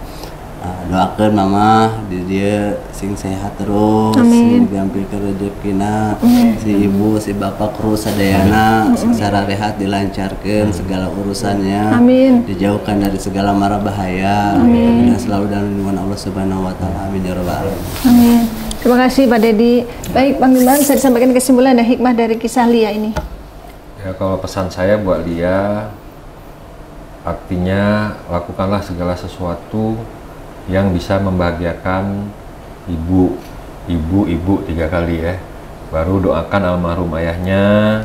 Doakan Mama di dia sing sehat terus, digampil ke rezekina, si ibu si bapak terus sadayana secara rehat dilancarkan segala urusannya, dijauhkan dari segala mara bahaya, dan selalu dalam lindungan Allah Subhanahu Wa Taala. Amin ya rabbal alamin. Amin. Terima kasih Pak Dedi. Baik Bang Diman, saya disampaikan kesimpulan dan hikmah dari kisah Lia ini. Ya kalau pesan saya buat Lia, artinya lakukanlah segala sesuatu yang bisa membahagiakan ibu 3 kali ya. Baru doakan almarhum ayahnya,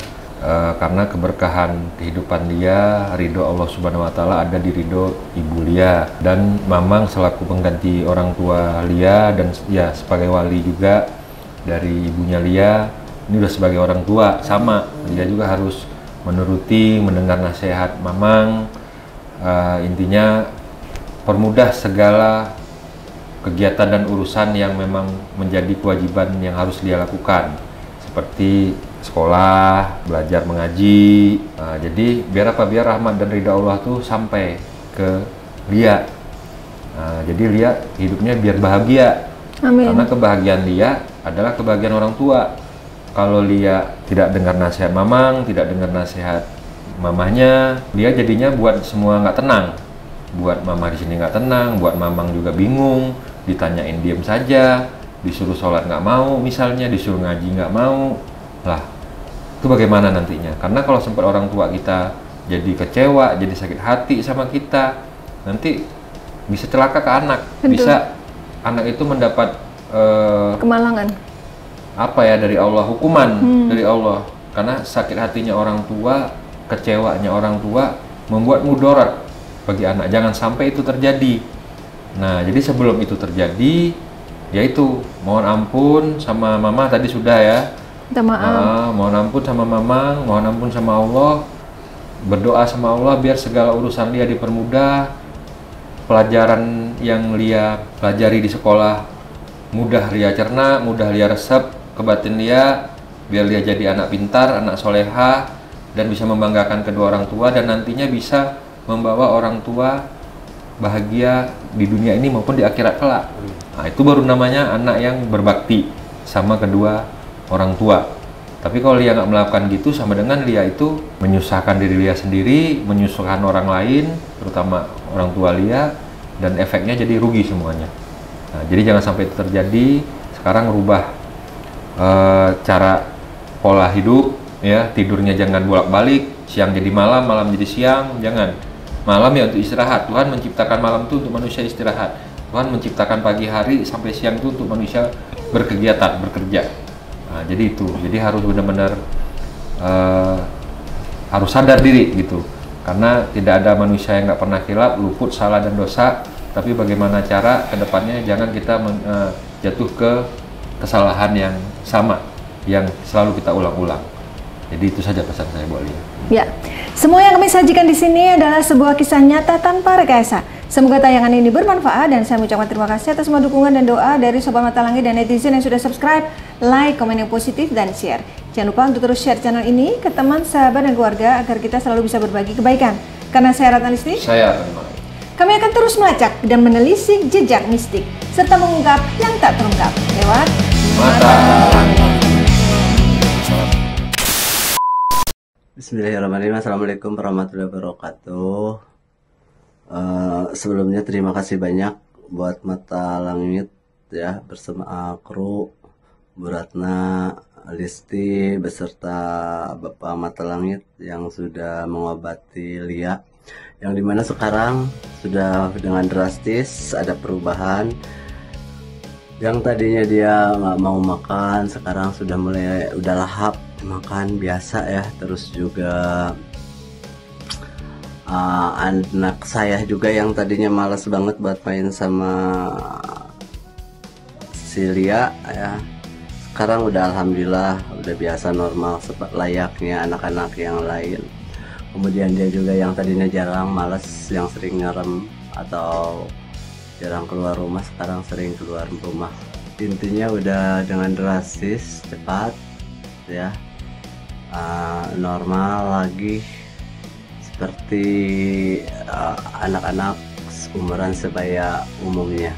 karena keberkahan kehidupan Lia, ridho Allah Subhanahu Wa Taala ada di ridho ibu Lia. Dan Mamang selaku pengganti orang tua Lia dan ya sebagai wali juga dari ibunya Lia, ini udah sebagai orang tua sama, Lia juga harus menuruti, mendengar nasihat Mamang. Intinya permudah segala kegiatan dan urusan yang memang menjadi kewajiban yang harus dia lakukan, seperti sekolah, belajar mengaji. Nah, jadi biar apa? Biar rahmat dan ridha Allah tuh sampai ke Lia. Nah, jadi Lia hidupnya biar bahagia. Amin. Karena kebahagiaan Lia adalah kebahagiaan orang tua. Kalau Lia tidak dengar nasihat mamang, tidak dengar nasihat mamahnya, dia jadinya buat semua nggak tenang. Buat mama di sini nggak tenang, buat mamang juga bingung. Ditanyain diem saja, disuruh sholat nggak mau, misalnya disuruh ngaji nggak mau. Lah, itu bagaimana nantinya? Karena kalau sempat orang tua kita jadi kecewa, jadi sakit hati sama kita, nanti bisa celaka ke anak. Betul. Bisa anak itu mendapat Kemalangan. apa ya dari Allah, hukuman dari Allah. Karena sakit hatinya orang tua, kecewanya orang tua membuat mudarat bagi anak. Jangan sampai itu terjadi. Nah, jadi sebelum itu terjadi, yaitu mohon ampun sama mama tadi sudah ya. Minta maaf. Mohon ampun sama mamang, mohon ampun sama Allah. Berdoa sama Allah biar segala urusan Lia dipermudah. Pelajaran yang Lia pelajari di sekolah mudah Lia cerna, mudah Lia resep ke batin Lia, biar Lia jadi anak pintar, anak soleha, dan bisa membanggakan kedua orang tua, dan nantinya bisa membawa orang tua bahagia di dunia ini maupun di akhirat kelak. Nah, itu baru namanya anak yang berbakti sama kedua orang tua. Tapi kalau Lia nggak melakukan gitu, sama dengan Lia itu menyusahkan diri Lia sendiri, menyusahkan orang lain, terutama orang tua Lia, dan efeknya jadi rugi semuanya. Nah, jadi jangan sampai itu terjadi. Sekarang rubah cara pola hidup, ya, tidurnya jangan bolak-balik, siang jadi malam, malam jadi siang, jangan. Malam ya untuk istirahat. Tuhan menciptakan malam itu untuk manusia istirahat. Tuhan menciptakan pagi hari sampai siang itu untuk manusia berkegiatan, bekerja. Nah, jadi itu. Jadi harus benar-benar harus sadar diri gitu. Karena tidak ada manusia yang nggak pernah khilaf, luput salah dan dosa. Tapi bagaimana cara kedepannya jangan kita jatuh ke kesalahan yang sama, yang selalu kita ulang-ulang. Jadi itu saja pesan saya buat Lia. Ya, semua yang kami sajikan di sini adalah sebuah kisah nyata tanpa rekayasa. Semoga tayangan ini bermanfaat dan saya mengucapkan terima kasih atas semua dukungan dan doa dari Sobat Mata Langit dan netizen yang sudah subscribe, like, komen yang positif, dan share. Jangan lupa untuk terus share channel ini ke teman, sahabat, dan keluarga agar kita selalu bisa berbagi kebaikan. Karena saya Ratna Listi, Saya akan mulai. kami akan terus melacak dan menelisik jejak mistik serta mengungkap yang tak terungkap lewat Mata Langit. Bismillahirrahmanirrahim. Assalamualaikum warahmatullahi wabarakatuh. Sebelumnya terima kasih banyak buat Mata Langit ya, bersama kru Bu Ratna Listi beserta Bapak Mata Langit yang sudah mengobati Lia, yang dimana sekarang sudah dengan drastis ada perubahan. Yang tadinya dia nggak mau makan, sekarang sudah mulai udah lahap makan biasa ya. Terus juga anak saya juga yang tadinya malas banget buat main sama si Lia ya, sekarang udah alhamdulillah udah biasa normal seperti layaknya anak-anak yang lain. Kemudian dia juga yang tadinya jarang malas, yang sering ngerem atau jarang keluar rumah, sekarang sering keluar rumah. Intinya udah dengan drastis cepat ya, normal lagi seperti anak-anak umuran sebaya umumnya.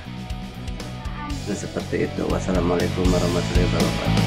Nah, seperti itu. Wassalamualaikum warahmatullahi wabarakatuh.